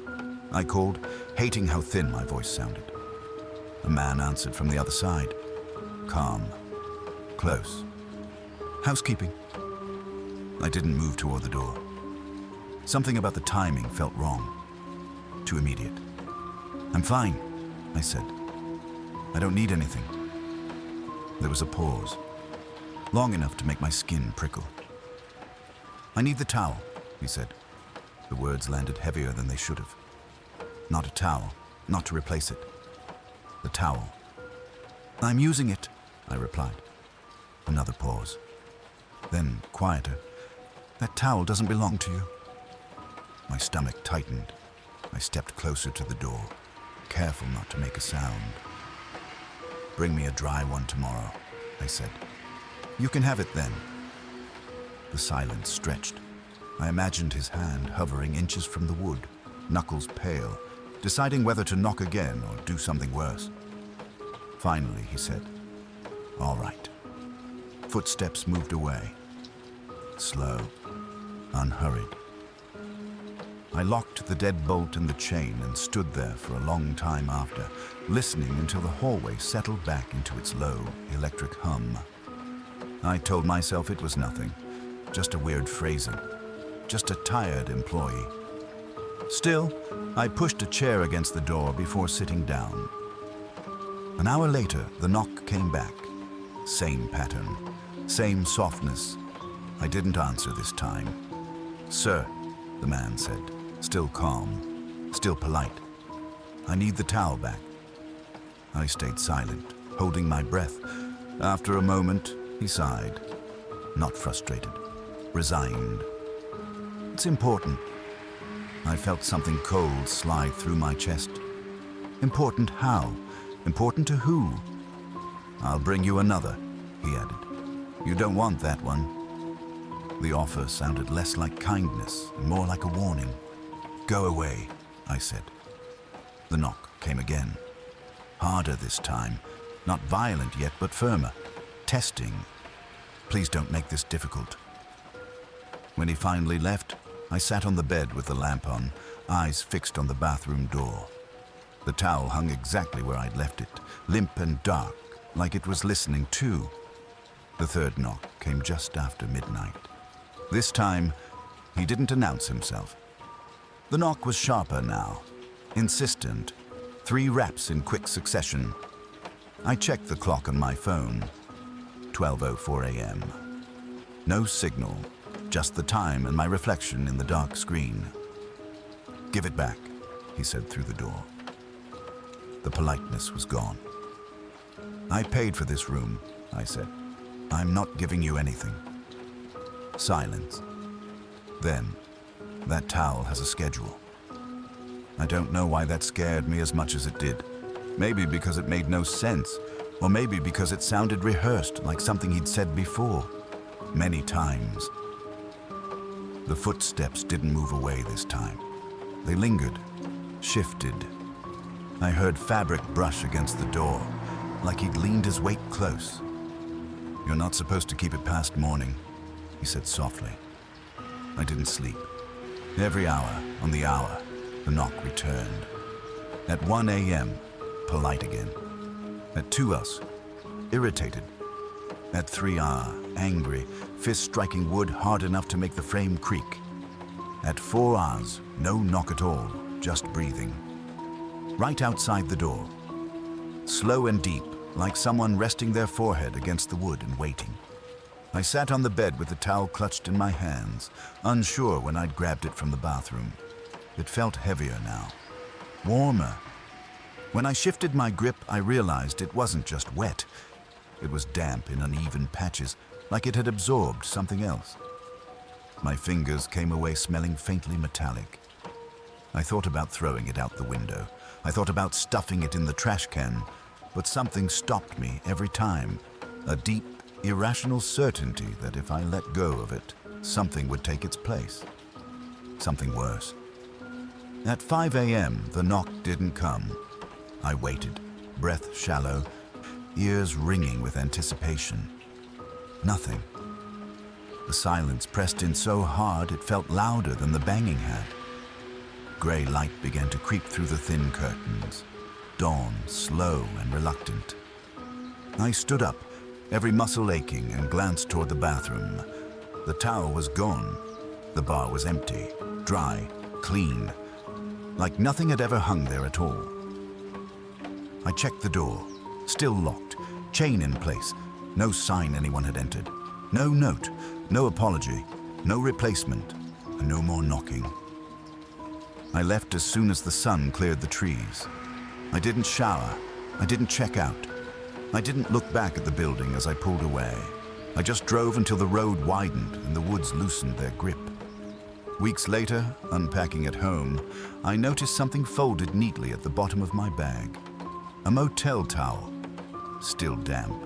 I called, hating how thin my voice sounded. A man answered from the other side. Calm. Close. "Housekeeping." I didn't move toward the door. Something about the timing felt wrong. Too immediate. "I'm fine," I said. "I don't need anything." There was a pause, long enough to make my skin prickle. "I need the towel," he said. The words landed heavier than they should have. Not a towel, not to replace it. The towel. "I'm using it," I replied. Another pause. Then, quieter. "That towel doesn't belong to you." My stomach tightened. I stepped closer to the door, careful not to make a sound. "Bring me a dry one tomorrow," I said. "You can have it then." The silence stretched. I imagined his hand hovering inches from the wood, knuckles pale, deciding whether to knock again or do something worse. Finally, he said, "All right." Footsteps moved away. Slow, unhurried. I locked the deadbolt and the chain and stood there for a long time after, listening until the hallway settled back into its low, electric hum. I told myself it was nothing, just a weird phrasing, just a tired employee. Still, I pushed a chair against the door before sitting down. An hour later, the knock came back. Same pattern, same softness. I didn't answer this time. "Sir," the man said, still calm, still polite. "I need the towel back." I stayed silent, holding my breath. After a moment, he sighed. Not frustrated, resigned. "It's important." I felt something cold slide through my chest. Important how? Important to who? "I'll bring you another," he added. "You don't want that one." The offer sounded less like kindness and more like a warning. "Go away," I said. The knock came again. Harder this time. Not violent yet, but firmer. Testing. "Please don't make this difficult." When he finally left, I sat on the bed with the lamp on, eyes fixed on the bathroom door. The towel hung exactly where I'd left it, limp and dark, like it was listening too. The third knock came just after midnight. This time, he didn't announce himself. The knock was sharper now, insistent, 3 raps in quick succession. I checked the clock on my phone. 12:04 a.m. No signal, just the time and my reflection in the dark screen. "Give it back," he said through the door. The politeness was gone. "I paid for this room," I said. "I'm not giving you anything." Silence. Then, "That towel has a schedule." I don't know why that scared me as much as it did. Maybe because it made no sense, or maybe because it sounded rehearsed, like something he'd said before, many times. The footsteps didn't move away this time. They lingered, shifted. I heard fabric brush against the door, like he'd leaned his weight close. "You're not supposed to keep it past morning," he said softly. I didn't sleep. Every hour, on the hour, the knock returned. At 1 a.m., polite again. At 2 us, irritated. At 3 angry, fist striking wood hard enough to make the frame creak. At 4 hours, no knock at all, just breathing. Right outside the door. Slow and deep, like someone resting their forehead against the wood and waiting. I sat on the bed with the towel clutched in my hands, unsure when I'd grabbed it from the bathroom. It felt heavier now, warmer. When I shifted my grip, I realized it wasn't just wet. It was damp in uneven patches, like it had absorbed something else. My fingers came away smelling faintly metallic. I thought about throwing it out the window. I thought about stuffing it in the trash can, but something stopped me every time. A deep, irrational certainty that if I let go of it, something would take its place. Something worse. At 5 a.m., the knock didn't come. I waited, breath shallow, ears ringing with anticipation. Nothing. The silence pressed in so hard it felt louder than the banging had. Gray light began to creep through the thin curtains. Dawn, slow and reluctant. I stood up, every muscle aching, and glanced toward the bathroom. The towel was gone. The bar was empty, dry, clean, like nothing had ever hung there at all. I checked the door, still locked, chain in place, no sign anyone had entered. No note, no apology, no replacement, and no more knocking. I left as soon as the sun cleared the trees. I didn't shower, I didn't check out. I didn't look back at the building as I pulled away. I just drove until the road widened and the woods loosened their grip. Weeks later, unpacking at home, I noticed something folded neatly at the bottom of my bag. A motel towel, still damp.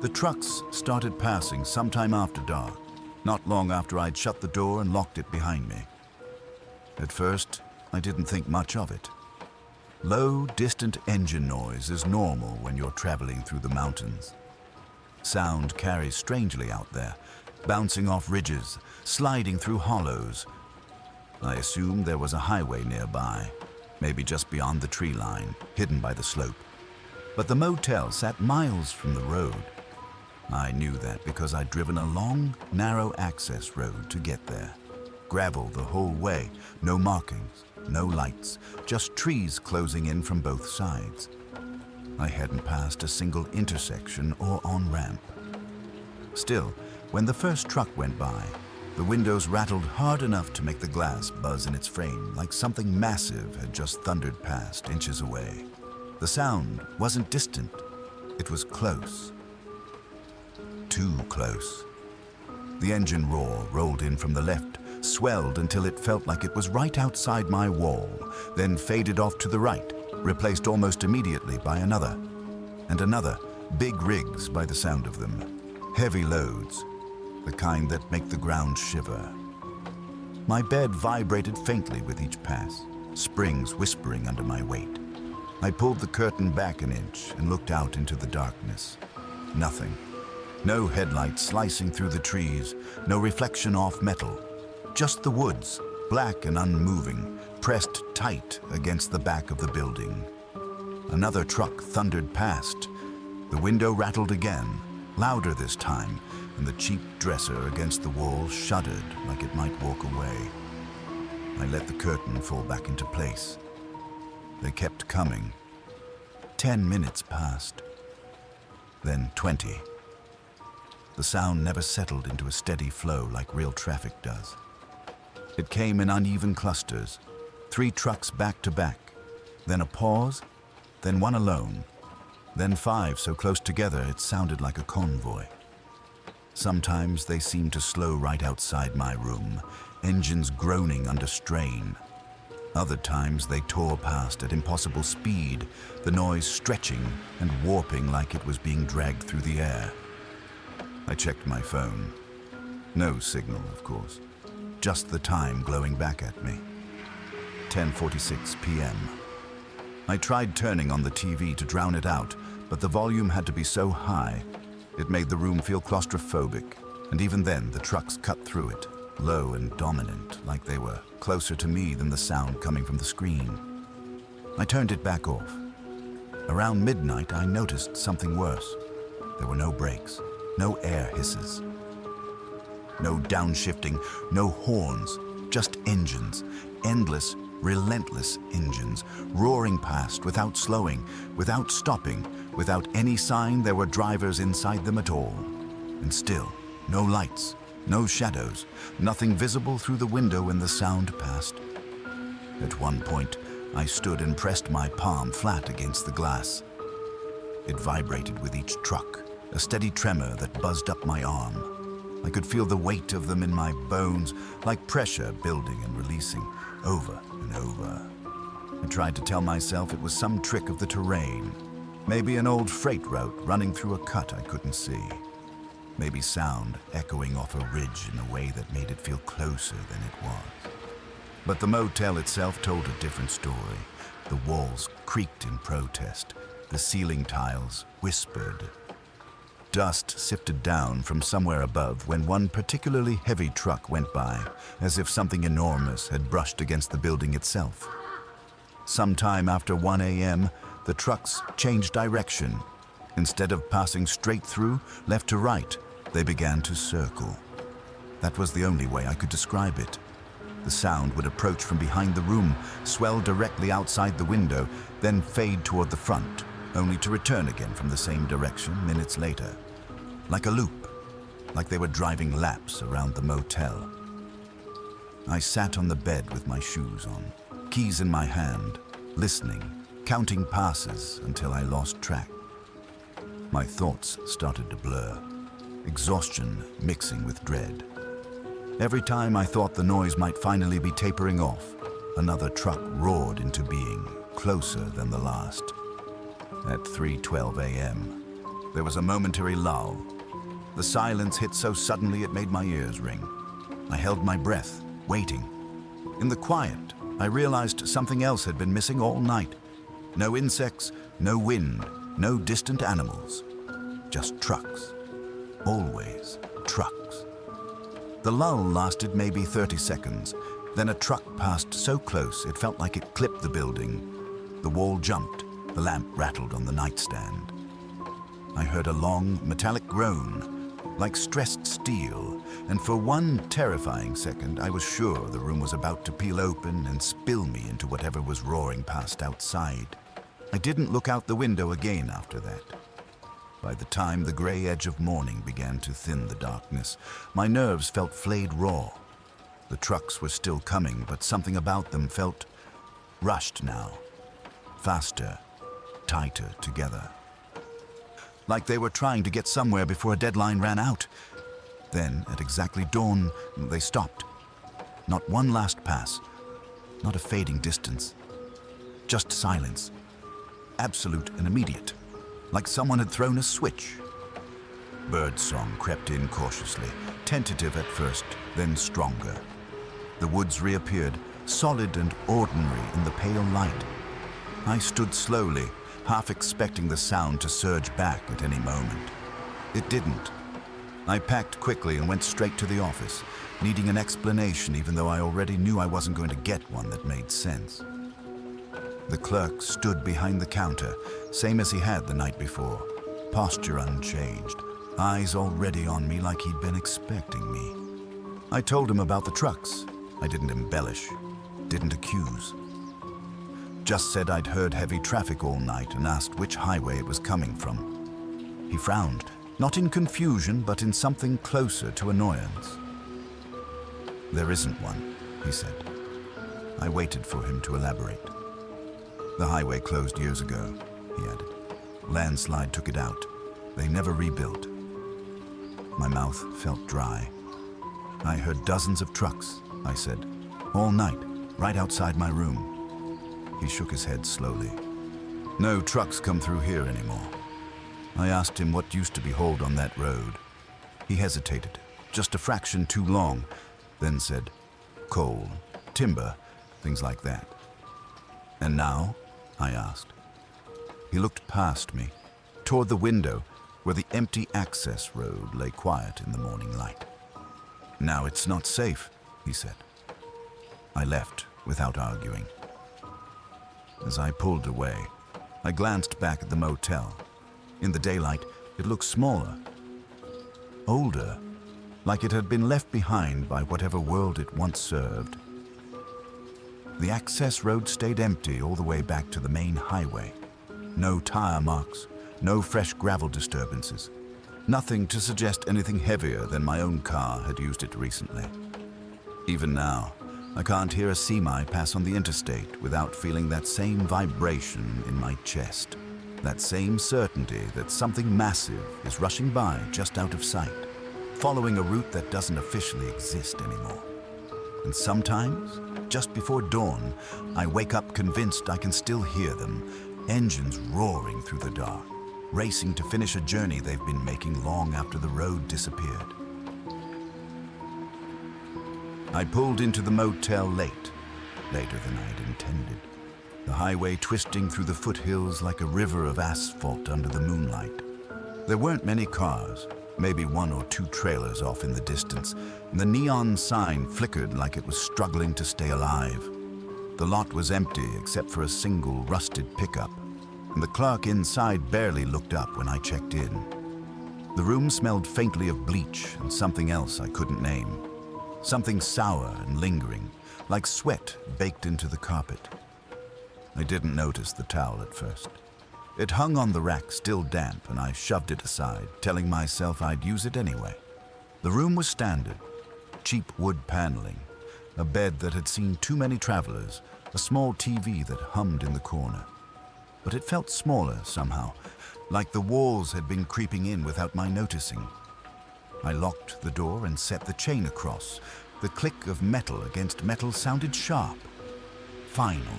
The trucks started passing sometime after dark, not long after I'd shut the door and locked it behind me. At first, I didn't think much of it. Low, distant engine noise is normal when you're traveling through the mountains. Sound carries strangely out there, bouncing off ridges, sliding through hollows. I assumed there was a highway nearby, maybe just beyond the tree line, hidden by the slope. But the motel sat miles from the road. I knew that because I'd driven a long, narrow access road to get there. Gravel the whole way, no markings, no lights, just trees closing in from both sides. I hadn't passed a single intersection or on-ramp. Still, when the first truck went by, the windows rattled hard enough to make the glass buzz in its frame, like something massive had just thundered past inches away. The sound wasn't distant, it was close. Too close. The engine roar rolled in from the left, swelled until it felt like it was right outside my wall, then faded off to the right, replaced almost immediately by another. And another, big rigs by the sound of them. Heavy loads, the kind that make the ground shiver. My bed vibrated faintly with each pass, springs whispering under my weight. I pulled the curtain back an inch and looked out into the darkness. Nothing. No headlights slicing through the trees, no reflection off metal. Just the woods, black and unmoving, pressed tight against the back of the building. Another truck thundered past. The window rattled again, louder this time, and the cheap dresser against the wall shuddered like it might walk away. I let the curtain fall back into place. They kept coming. 10 minutes passed. Then 20. The sound never settled into a steady flow like real traffic does. It came in uneven clusters, 3 trucks back to back, then a pause, then one alone, then 5 so close together it sounded like a convoy. Sometimes they seemed to slow right outside my room, engines groaning under strain. Other times they tore past at impossible speed, the noise stretching and warping like it was being dragged through the air. I checked my phone. No signal, of course. Just the time glowing back at me. 10:46 p.m. I tried turning on the TV to drown it out, but the volume had to be so high, it made the room feel claustrophobic, and even then the trucks cut through it, low and dominant, like they were closer to me than the sound coming from the screen. I turned it back off. Around midnight, I noticed something worse. There were no brakes, no air hisses. No downshifting, no horns, just engines, endless, relentless engines, roaring past without slowing, without stopping, without any sign there were drivers inside them at all. And still, no lights, no shadows, nothing visible through the window when the sound passed. At one point, I stood and pressed my palm flat against the glass. It vibrated with each truck, a steady tremor that buzzed up my arm. I could feel the weight of them in my bones, like pressure building and releasing, over and over. I tried to tell myself it was some trick of the terrain. Maybe an old freight route running through a cut I couldn't see. Maybe sound echoing off a ridge in a way that made it feel closer than it was. But the motel itself told a different story. The walls creaked in protest. The ceiling tiles whispered. dust sifted down from somewhere above when one particularly heavy truck went by, as if something enormous had brushed against the building itself. Sometime after 1 a.m., the trucks changed direction. Instead of passing straight through, left to right, they began to circle. That was the only way I could describe it. The sound would approach from behind the room, swell directly outside the window, then fade toward the front, only to return again from the same direction minutes later. Like a loop, like they were driving laps around the motel. I sat on the bed with my shoes on, keys in my hand, listening, counting passes until I lost track. My thoughts started to blur, exhaustion mixing with dread. Every time I thought the noise might finally be tapering off, another truck roared into being, closer than the last. At 3:12 a.m., there was a momentary lull. The silence hit so suddenly it made my ears ring. I held my breath, waiting. In the quiet, I realized something else had been missing all night. No insects, no wind, no distant animals. Just trucks. Always trucks. The lull lasted maybe 30 seconds. Then a truck passed so close it felt like it clipped the building. The wall jumped. The lamp rattled on the nightstand. I heard a long, metallic groan, like stressed steel, and for one terrifying second, I was sure the room was about to peel open and spill me into whatever was roaring past outside. I didn't look out the window again after that. By the time the gray edge of morning began to thin the darkness, my nerves felt flayed raw. The trucks were still coming, but something about them felt rushed now, faster, tighter together. Like they were trying to get somewhere before a deadline ran out. Then, at exactly dawn, they stopped. Not one last pass, not a fading distance. Just silence, absolute and immediate, like someone had thrown a switch. Birdsong crept in cautiously, tentative at first, then stronger. The woods reappeared, solid and ordinary in the pale light. I stood slowly, half expecting the sound to surge back at any moment. It didn't. I packed quickly and went straight to the office, needing an explanation even though I already knew I wasn't going to get one that made sense. The clerk stood behind the counter, same as he had the night before, posture unchanged, eyes already on me like he'd been expecting me. I told him about the trucks. I didn't embellish, didn't accuse. Just said I'd heard heavy traffic all night and asked which highway it was coming from. He frowned, not in confusion, but in something closer to annoyance. "There isn't one," he said. I waited for him to elaborate. "The highway closed years ago," he added. "Landslide took it out. They never rebuilt." My mouth felt dry. "I heard dozens of trucks," I said, "all night, right outside my room." He shook his head slowly. "No trucks come through here anymore." I asked him what used to be hauled on that road. He hesitated, just a fraction too long, then said, "Coal, timber, things like that." "And now?" I asked. He looked past me, toward the window where the empty access road lay quiet in the morning light. "Now it's not safe," he said. I left without arguing. As I pulled away, I glanced back at the motel. In the daylight, it looked smaller, older, like it had been left behind by whatever world it once served. The access road stayed empty all the way back to the main highway. No tire marks, no fresh gravel disturbances. Nothing to suggest anything heavier than my own car had used it recently. Even now, I can't hear a semi pass on the interstate without feeling that same vibration in my chest. That same certainty that something massive is rushing by just out of sight, following a route that doesn't officially exist anymore. And sometimes, just before dawn, I wake up convinced I can still hear them, engines roaring through the dark, racing to finish a journey they've been making long after the road disappeared. I pulled into the motel late, later than I had intended. The highway twisting through the foothills like a river of asphalt under the moonlight. There weren't many cars, maybe one or two trailers off in the distance, and the neon sign flickered like it was struggling to stay alive. The lot was empty except for a single rusted pickup, and the clerk inside barely looked up when I checked in. The room smelled faintly of bleach and something else I couldn't name. Something sour and lingering, like sweat baked into the carpet. I didn't notice the towel at first. It hung on the rack, still damp, and I shoved it aside, telling myself I'd use it anyway. The room was standard, cheap wood paneling, a bed that had seen too many travelers, a small TV that hummed in the corner. But it felt smaller somehow, like the walls had been creeping in without my noticing. I locked the door and set the chain across. The click of metal against metal sounded sharp. Final.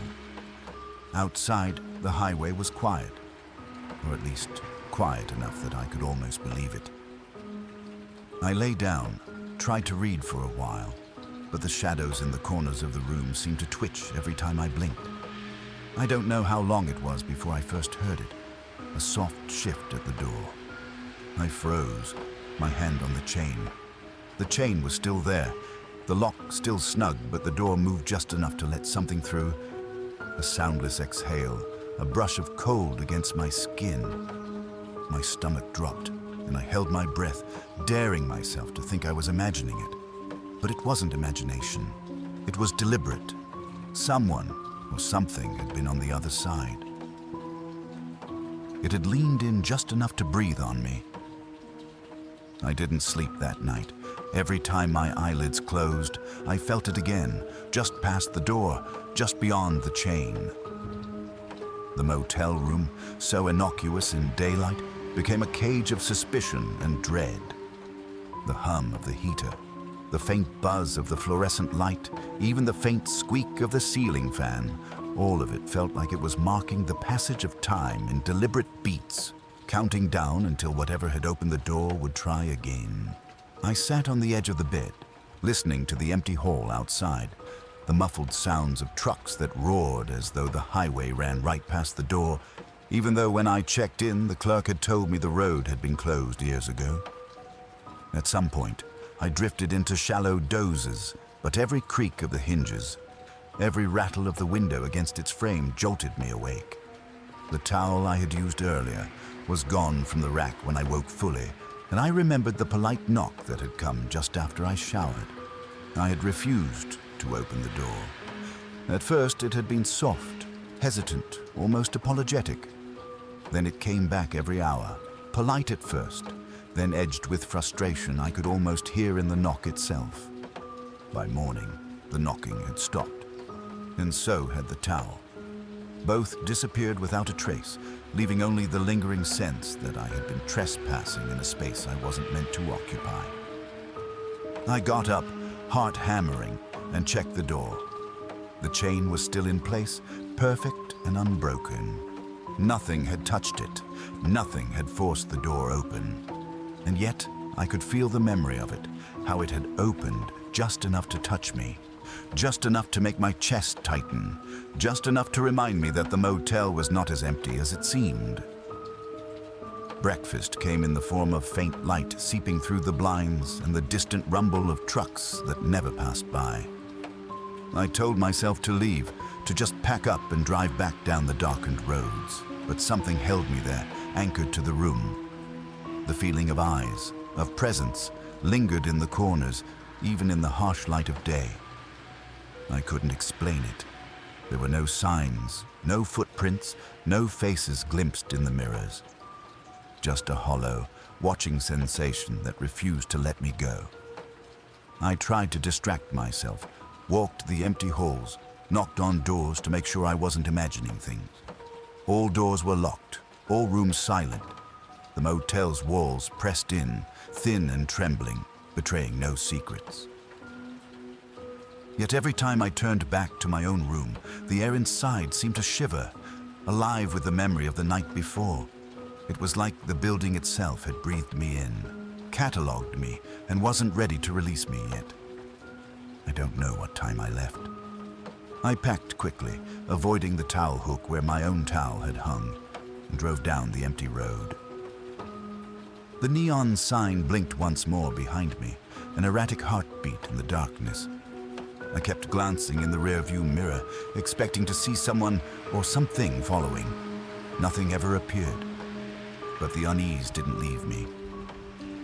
Outside, the highway was quiet, or at least quiet enough that I could almost believe it. I lay down, tried to read for a while, but the shadows in the corners of the room seemed to twitch every time I blinked. I don't know how long it was before I first heard it, a soft shift at the door. I froze, my hand on the chain. The chain was still there, the lock still snug, but the door moved just enough to let something through. A soundless exhale, a brush of cold against my skin. My stomach dropped, and I held my breath, daring myself to think I was imagining it. But it wasn't imagination. It was deliberate. Someone or something had been on the other side. It had leaned in just enough to breathe on me. I didn't sleep that night. Every time my eyelids closed, I felt it again, just past the door, just beyond the chain. The motel room, so innocuous in daylight, became a cage of suspicion and dread. The hum of the heater, the faint buzz of the fluorescent light, even the faint squeak of the ceiling fan, all of it felt like it was marking the passage of time in deliberate beats, counting down until whatever had opened the door would try again. I sat on the edge of the bed, listening to the empty hall outside, the muffled sounds of trucks that roared as though the highway ran right past the door, even though when I checked in, the clerk had told me the road had been closed years ago. At some point, I drifted into shallow dozes, but every creak of the hinges, every rattle of the window against its frame jolted me awake. The towel I had used earlier was gone from the rack when I woke fully, and I remembered the polite knock that had come just after I showered. I had refused to open the door. At first, it had been soft, hesitant, almost apologetic. Then it came back every hour, polite at first, then edged with frustration I could almost hear in the knock itself. By morning, the knocking had stopped, and so had the towel. Both disappeared without a trace, leaving only the lingering sense that I had been trespassing in a space I wasn't meant to occupy. I got up, heart hammering, and checked the door. The chain was still in place, perfect and unbroken. Nothing had touched it. Nothing had forced the door open. And yet, I could feel the memory of it, how it had opened just enough to touch me, just enough to make my chest tighten, just enough to remind me that the motel was not as empty as it seemed. Breakfast came in the form of faint light seeping through the blinds and the distant rumble of trucks that never passed by. I told myself to leave, to just pack up and drive back down the darkened roads, but something held me there, anchored to the room. The feeling of eyes, of presence, lingered in the corners, even in the harsh light of day. I couldn't explain it. There were no signs, no footprints, no faces glimpsed in the mirrors. Just a hollow, watching sensation that refused to let me go. I tried to distract myself, walked the empty halls, knocked on doors to make sure I wasn't imagining things. All doors were locked, all rooms silent. The motel's walls pressed in, thin and trembling, betraying no secrets. Yet every time I turned back to my own room, the air inside seemed to shiver, alive with the memory of the night before. It was like the building itself had breathed me in, catalogued me, and wasn't ready to release me yet. I don't know what time I left. I packed quickly, avoiding the towel hook where my own towel had hung, and drove down the empty road. The neon sign blinked once more behind me, an erratic heartbeat in the darkness. I kept glancing in the rearview mirror, expecting to see someone or something following. Nothing ever appeared, but the unease didn't leave me.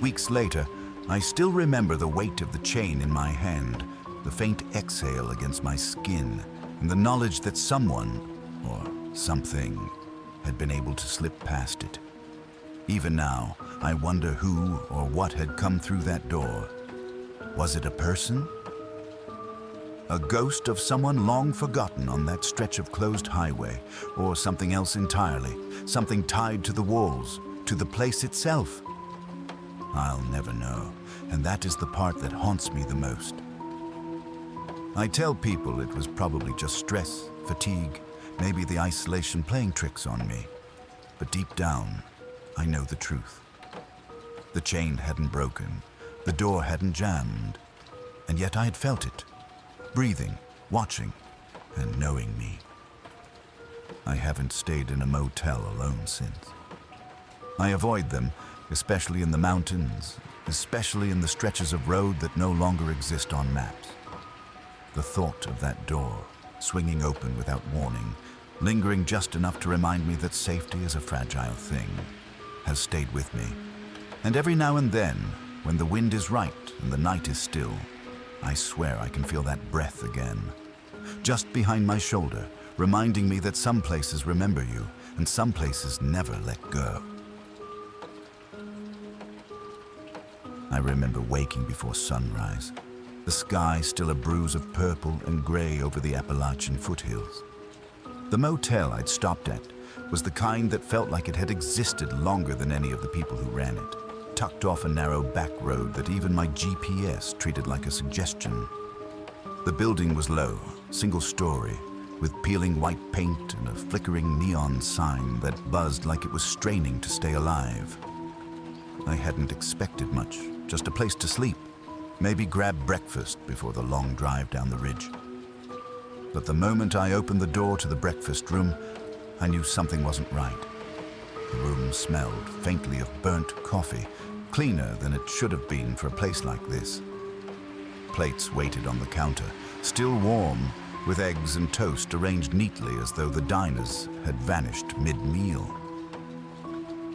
Weeks later, I still remember the weight of the chain in my hand, the faint exhale against my skin, and the knowledge that someone, or something, had been able to slip past it. Even now, I wonder who or what had come through that door. Was it a person? A ghost of someone long forgotten on that stretch of closed highway, or something else entirely, something tied to the walls, to the place itself? I'll never know, and that is the part that haunts me the most. I tell people it was probably just stress, fatigue, maybe the isolation playing tricks on me. But deep down, I know the truth. The chain hadn't broken, the door hadn't jammed, and yet I had felt it, breathing, watching, and knowing me. I haven't stayed in a motel alone since. I avoid them, especially in the mountains, especially in the stretches of road that no longer exist on maps. The thought of that door, swinging open without warning, lingering just enough to remind me that safety is a fragile thing, has stayed with me. And every now and then, when the wind is right and the night is still, I swear I can feel that breath again, just behind my shoulder, reminding me that some places remember you and some places never let go. I remember waking before sunrise, the sky still a bruise of purple and gray over the Appalachian foothills. The motel I'd stopped at was the kind that felt like it had existed longer than any of the people who ran it, tucked off a narrow back road that even my GPS treated like a suggestion. The building was low, single story, with peeling white paint and a flickering neon sign that buzzed like it was straining to stay alive. I hadn't expected much, just a place to sleep, maybe grab breakfast before the long drive down the ridge. But the moment I opened the door to the breakfast room, I knew something wasn't right. The room smelled faintly of burnt coffee, cleaner than it should have been for a place like this. Plates waited on the counter, still warm, with eggs and toast arranged neatly as though the diners had vanished mid-meal.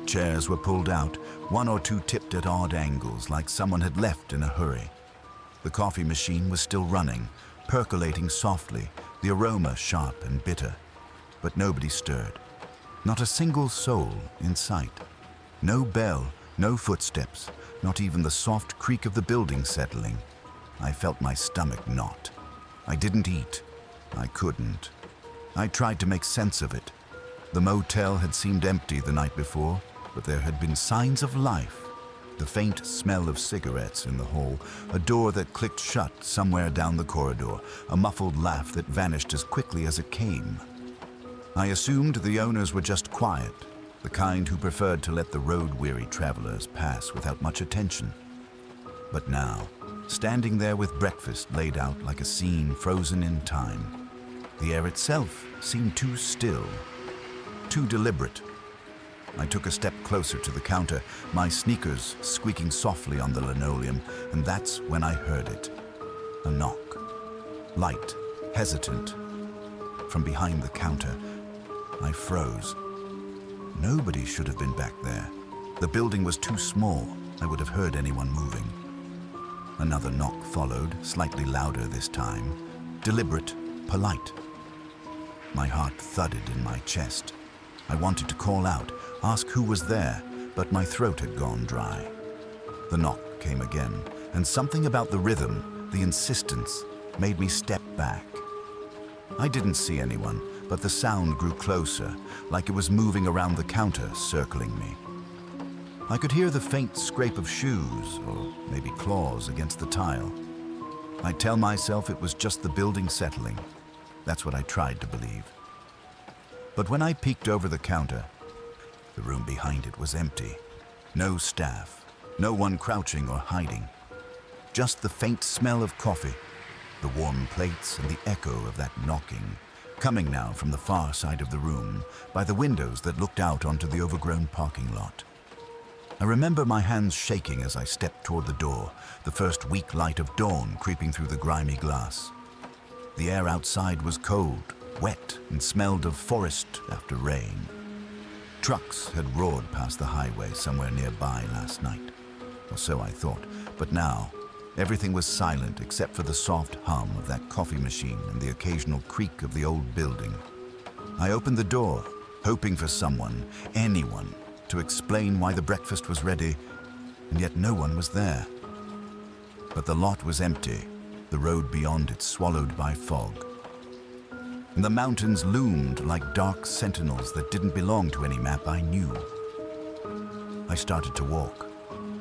Chairs were pulled out, one or two tipped at odd angles, like someone had left in a hurry. The coffee machine was still running, percolating softly, the aroma sharp and bitter. But nobody stirred. Not a single soul in sight. No bell, no footsteps, not even the soft creak of the building settling. I felt my stomach knot. I didn't eat. I couldn't. I tried to make sense of it. The motel had seemed empty the night before, but there had been signs of life. The faint smell of cigarettes in the hall, a door that clicked shut somewhere down the corridor, a muffled laugh that vanished as quickly as it came. I assumed the owners were just quiet, the kind who preferred to let the road-weary travelers pass without much attention. But now, standing there with breakfast laid out like a scene frozen in time, the air itself seemed too still, too deliberate. I took a step closer to the counter, my sneakers squeaking softly on the linoleum, and that's when I heard it. A knock. Light, hesitant. From behind the counter, I froze. Nobody should have been back there. The building was too small. I would have heard anyone moving. Another knock followed, slightly louder this time. Deliberate, polite. My heart thudded in my chest. I wanted to call out, ask who was there, but my throat had gone dry. The knock came again, and something about the rhythm, the insistence, made me step back. I didn't see anyone, but the sound grew closer, like it was moving around the counter, circling me. I could hear the faint scrape of shoes, or maybe claws, against the tile. I'd tell myself it was just the building settling. That's what I tried to believe. But when I peeked over the counter, the room behind it was empty. No staff, no one crouching or hiding. Just the faint smell of coffee, the warm plates and the echo of that knocking, coming now from the far side of the room, by the windows that looked out onto the overgrown parking lot. I remember my hands shaking as I stepped toward the door, the first weak light of dawn creeping through the grimy glass. The air outside was cold, wet, and smelled of forest after rain. Trucks had roared past the highway somewhere nearby last night, or so I thought, but now everything was silent except for the soft hum of that coffee machine and the occasional creak of the old building. I opened the door, hoping for someone, anyone, to explain why the breakfast was ready, and yet no one was there. But the lot was empty, the road beyond it swallowed by fog. And the mountains loomed like dark sentinels that didn't belong to any map I knew. I started to walk,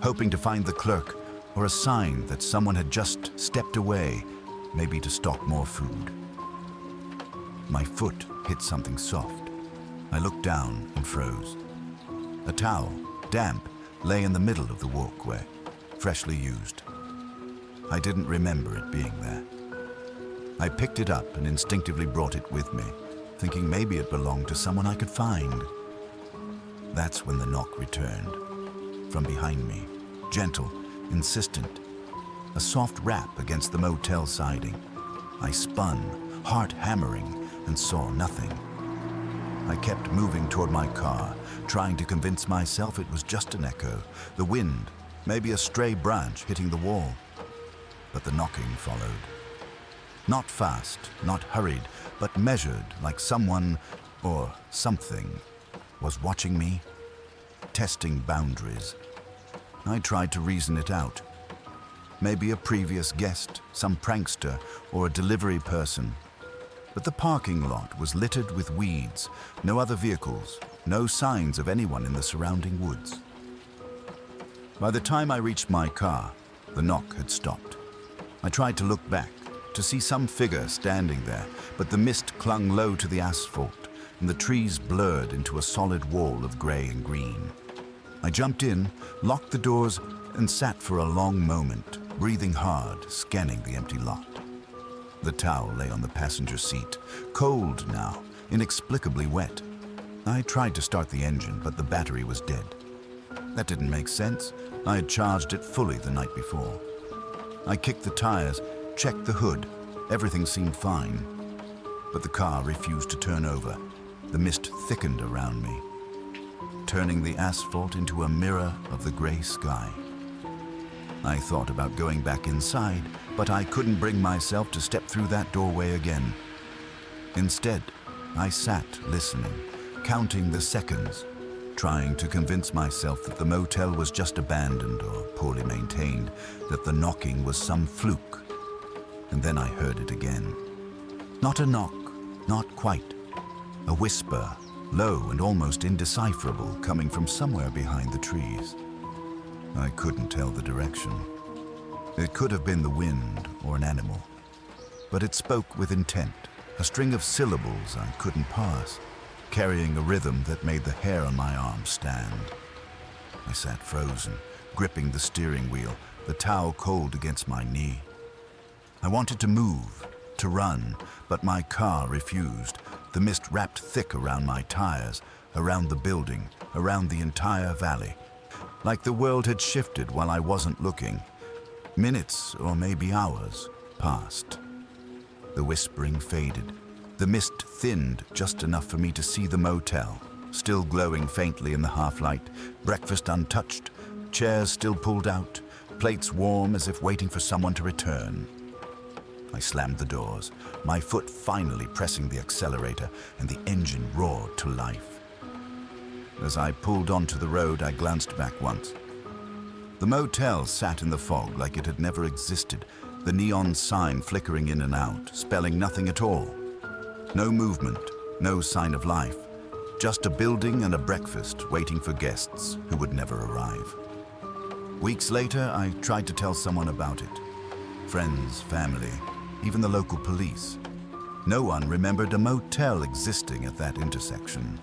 hoping to find the clerk or a sign that someone had just stepped away, maybe to stock more food. My foot hit something soft. I looked down and froze. A towel, damp, lay in the middle of the walkway, freshly used. I didn't remember it being there. I picked it up and instinctively brought it with me, thinking maybe it belonged to someone I could find. That's when the knock returned. From behind me, gentle, insistent. A soft rap against the motel siding. I spun, heart hammering, and saw nothing. I kept moving toward my car, trying to convince myself it was just an echo, the wind, maybe a stray branch hitting the wall. But the knocking followed. Not fast, not hurried, but measured, like someone, or something, was watching me, testing boundaries. I tried to reason it out. Maybe a previous guest, some prankster, or a delivery person. But the parking lot was littered with weeds, no other vehicles, no signs of anyone in the surrounding woods. By the time I reached my car, the knock had stopped. I tried to look back, to see some figure standing there, but the mist clung low to the asphalt, and the trees blurred into a solid wall of gray and green. I jumped in, locked the doors, and sat for a long moment, breathing hard, scanning the empty lot. The towel lay on the passenger seat, cold now, inexplicably wet. I tried to start the engine, but the battery was dead. That didn't make sense. I had charged it fully the night before. I kicked the tires, checked the hood. Everything seemed fine. But the car refused to turn over. The mist thickened around me, turning the asphalt into a mirror of the gray sky. I thought about going back inside, but I couldn't bring myself to step through that doorway again. Instead, I sat listening, counting the seconds, trying to convince myself that the motel was just abandoned or poorly maintained, that the knocking was some fluke. And then I heard it again. Not a knock, not quite. A whisper, low and almost indecipherable, coming from somewhere behind the trees. I couldn't tell the direction. It could have been the wind or an animal. But it spoke with intent, a string of syllables I couldn't parse, carrying a rhythm that made the hair on my arm stand. I sat frozen, gripping the steering wheel, the towel cold against my knee. I wanted to move, to run, but my car refused. The mist wrapped thick around my tires, around the building, around the entire valley. Like the world had shifted while I wasn't looking. Minutes, or maybe hours, passed. The whispering faded. The mist thinned just enough for me to see the motel, still glowing faintly in the half-light, breakfast untouched, chairs still pulled out, plates warm as if waiting for someone to return. I slammed the doors, my foot finally pressing the accelerator, and the engine roared to life. As I pulled onto the road, I glanced back once. The motel sat in the fog like it had never existed, the neon sign flickering in and out, spelling nothing at all. No movement, no sign of life, just a building and a breakfast waiting for guests who would never arrive. Weeks later, I tried to tell someone about it. Friends, family, even the local police. No one remembered a motel existing at that intersection.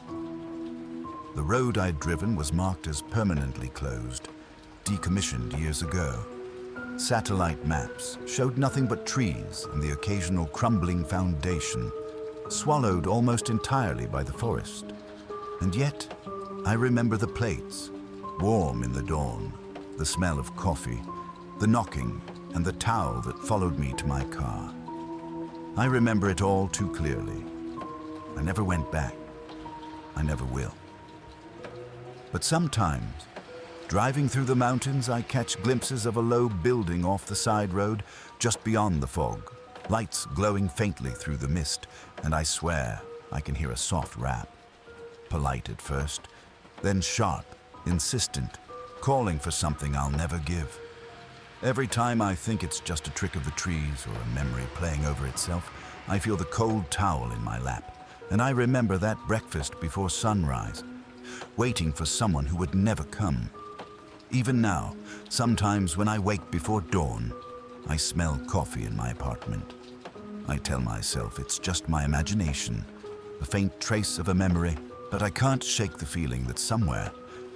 The road I'd driven was marked as permanently closed, decommissioned years ago. Satellite maps showed nothing but trees and the occasional crumbling foundation, swallowed almost entirely by the forest. And yet, I remember the plates, warm in the dawn, the smell of coffee, the knocking, and the towel that followed me to my car. I remember it all too clearly. I never went back. I never will. But sometimes, driving through the mountains, I catch glimpses of a low building off the side road just beyond the fog, lights glowing faintly through the mist, and I swear I can hear a soft rap. Polite at first, then sharp, insistent, calling for something I'll never give. Every time I think it's just a trick of the trees or a memory playing over itself, I feel the cold towel in my lap, and I remember that breakfast before sunrise, waiting for someone who would never come. Even now, sometimes when I wake before dawn, I smell coffee in my apartment. I tell myself it's just my imagination, a faint trace of a memory, but I can't shake the feeling that somewhere,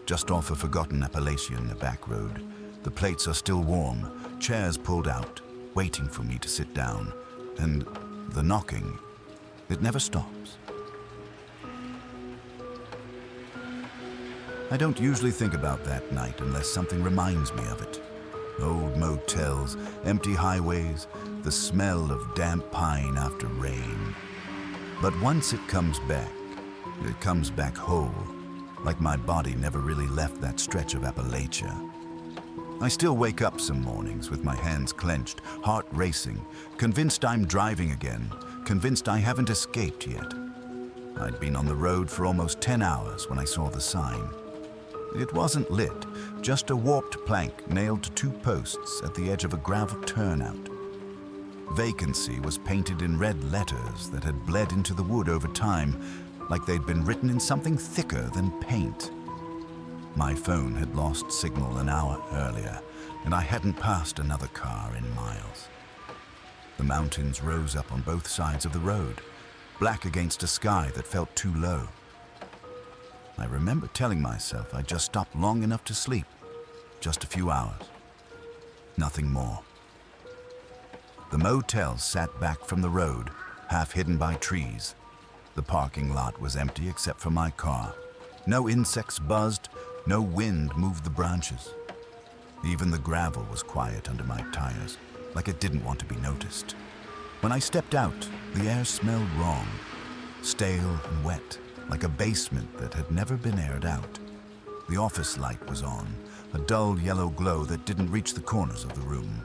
just off a forgotten Appalachian back road, the plates are still warm, chairs pulled out, waiting for me to sit down, and the knocking, it never stops. I don't usually think about that night unless something reminds me of it. Old motels, empty highways, the smell of damp pine after rain. But once it comes back whole, like my body never really left that stretch of Appalachia. I still wake up some mornings with my hands clenched, heart racing, convinced I'm driving again, convinced I haven't escaped yet. I'd been on the road for almost 10 hours when I saw the sign. It wasn't lit, just a warped plank nailed to 2 posts at the edge of a gravel turnout. Vacancy was painted in red letters that had bled into the wood over time, like they'd been written in something thicker than paint. My phone had lost signal an hour earlier, and I hadn't passed another car in miles. The mountains rose up on both sides of the road, black against a sky that felt too low. I remember telling myself I'd just stop long enough to sleep, just a few hours. Nothing more. The motel sat back from the road, half hidden by trees. The parking lot was empty except for my car. No insects buzzed, no wind moved the branches. Even the gravel was quiet under my tires, like it didn't want to be noticed. When I stepped out, the air smelled wrong, stale and wet, like a basement that had never been aired out. The office light was on, a dull yellow glow that didn't reach the corners of the room.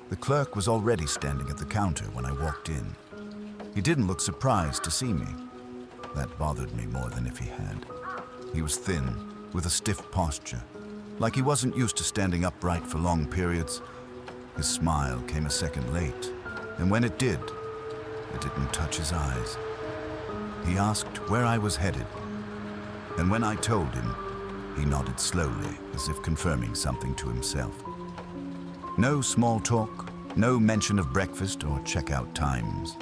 The clerk was already standing at the counter when I walked in. He didn't look surprised to see me. That bothered me more than if he had. He was thin, with a stiff posture, like he wasn't used to standing upright for long periods. His smile came a second late, and when it did, it didn't touch his eyes. He asked where I was headed, and when I told him, he nodded slowly, as if confirming something to himself. No small talk, no mention of breakfast or checkout times.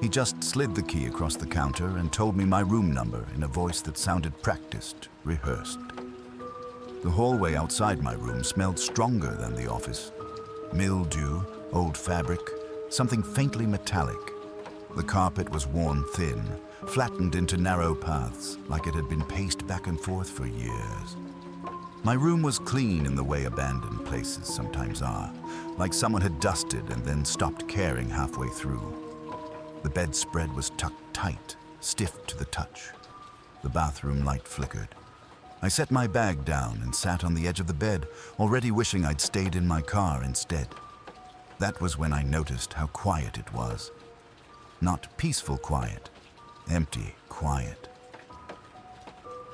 He just slid the key across the counter and told me my room number in a voice that sounded practiced, rehearsed. The hallway outside my room smelled stronger than the office. Mildew, old fabric, something faintly metallic. The carpet was worn thin, flattened into narrow paths, like it had been paced back and forth for years. My room was clean in the way abandoned places sometimes are, like someone had dusted and then stopped caring halfway through. The bedspread was tucked tight, stiff to the touch. The bathroom light flickered. I set my bag down and sat on the edge of the bed, already wishing I'd stayed in my car instead. That was when I noticed how quiet it was. Not peaceful quiet, empty quiet.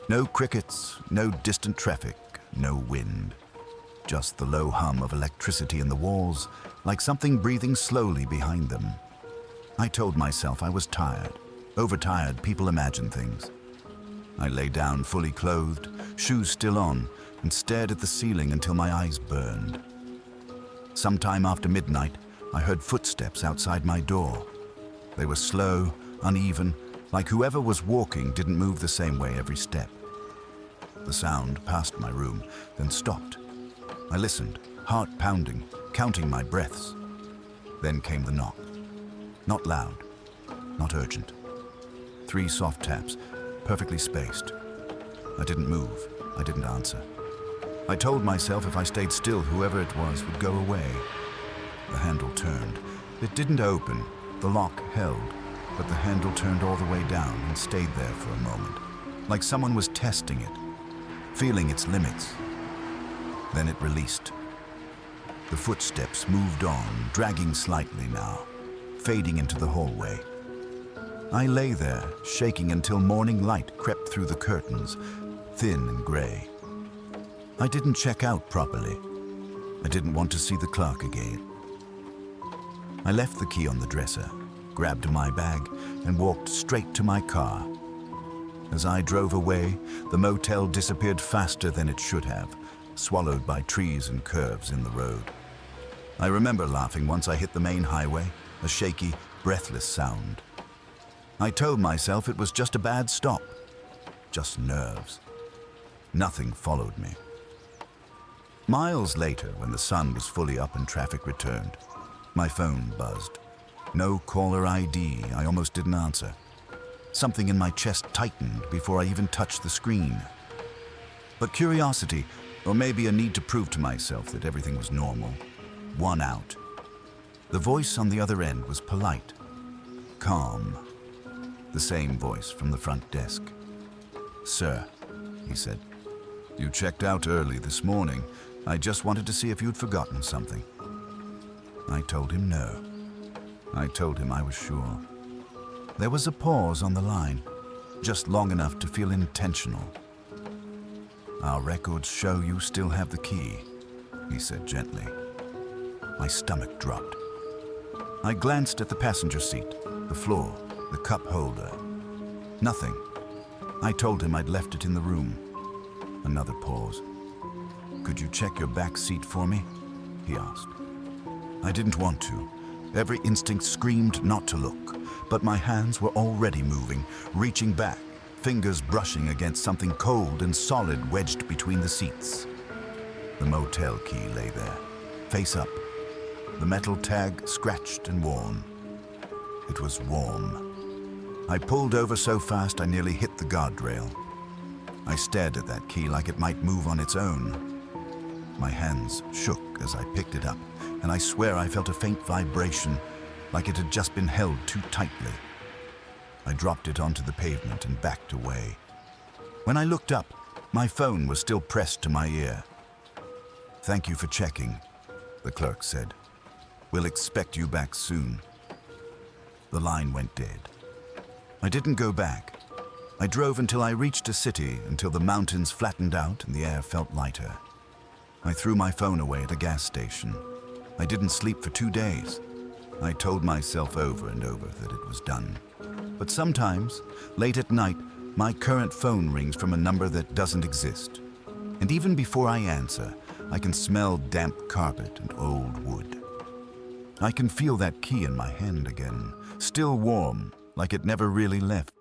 No crickets, no distant traffic, no wind. Just the low hum of electricity in the walls, like something breathing slowly behind them. I told myself I was tired. Overtired people imagine things. I lay down fully clothed, shoes still on, and stared at the ceiling until my eyes burned. Sometime after midnight, I heard footsteps outside my door. They were slow, uneven, like whoever was walking didn't move the same way every step. The sound passed my room, then stopped. I listened, heart pounding, counting my breaths. Then came the knock. Not loud, not urgent. 3 soft taps, perfectly spaced. I didn't move, I didn't answer. I told myself if I stayed still, whoever it was would go away. The handle turned. It didn't open. The lock held, but the handle turned all the way down and stayed there for a moment, like someone was testing it, feeling its limits. Then it released. The footsteps moved on, dragging slightly now, fading into the hallway. I lay there, shaking until morning light crept through the curtains, thin and gray. I didn't check out properly. I didn't want to see the clock again. I left the key on the dresser, grabbed my bag, and walked straight to my car. As I drove away, the motel disappeared faster than it should have, swallowed by trees and curves in the road. I remember laughing once I hit the main highway, a shaky, breathless sound. I told myself it was just a bad stop, just nerves. Nothing followed me. Miles later, when the sun was fully up and traffic returned, my phone buzzed. No caller ID. I almost didn't answer. Something in my chest tightened before I even touched the screen. But curiosity, or maybe a need to prove to myself that everything was normal, won out. The voice on the other end was polite, calm. The same voice from the front desk. "Sir," he said, "you checked out early this morning. I just wanted to see if you'd forgotten something." I told him no. I told him I was sure. There was a pause on the line, just long enough to feel intentional. "Our records show you still have the key," he said gently. My stomach dropped. I glanced at the passenger seat, the floor, the cup holder. Nothing. I told him I'd left it in the room. Another pause. "Could you check your back seat for me?" he asked. I didn't want to. Every instinct screamed not to look, but my hands were already moving, reaching back, fingers brushing against something cold and solid wedged between the seats. The motel key lay there, face up, the metal tag scratched and worn. It was warm. I pulled over so fast I nearly hit the guardrail. I stared at that key like it might move on its own. My hands shook as I picked it up, and I swear I felt a faint vibration, like it had just been held too tightly. I dropped it onto the pavement and backed away. When I looked up, my phone was still pressed to my ear. "Thank you for checking," the clerk said. "We'll expect you back soon." The line went dead. I didn't go back. I drove until I reached a city, until the mountains flattened out and the air felt lighter. I threw my phone away at a gas station. I didn't sleep for 2 days. I told myself over and over that it was done. But sometimes, late at night, my current phone rings from a number that doesn't exist. And even before I answer, I can smell damp carpet and old wood. I can feel that key in my hand again, still warm, like it never really left.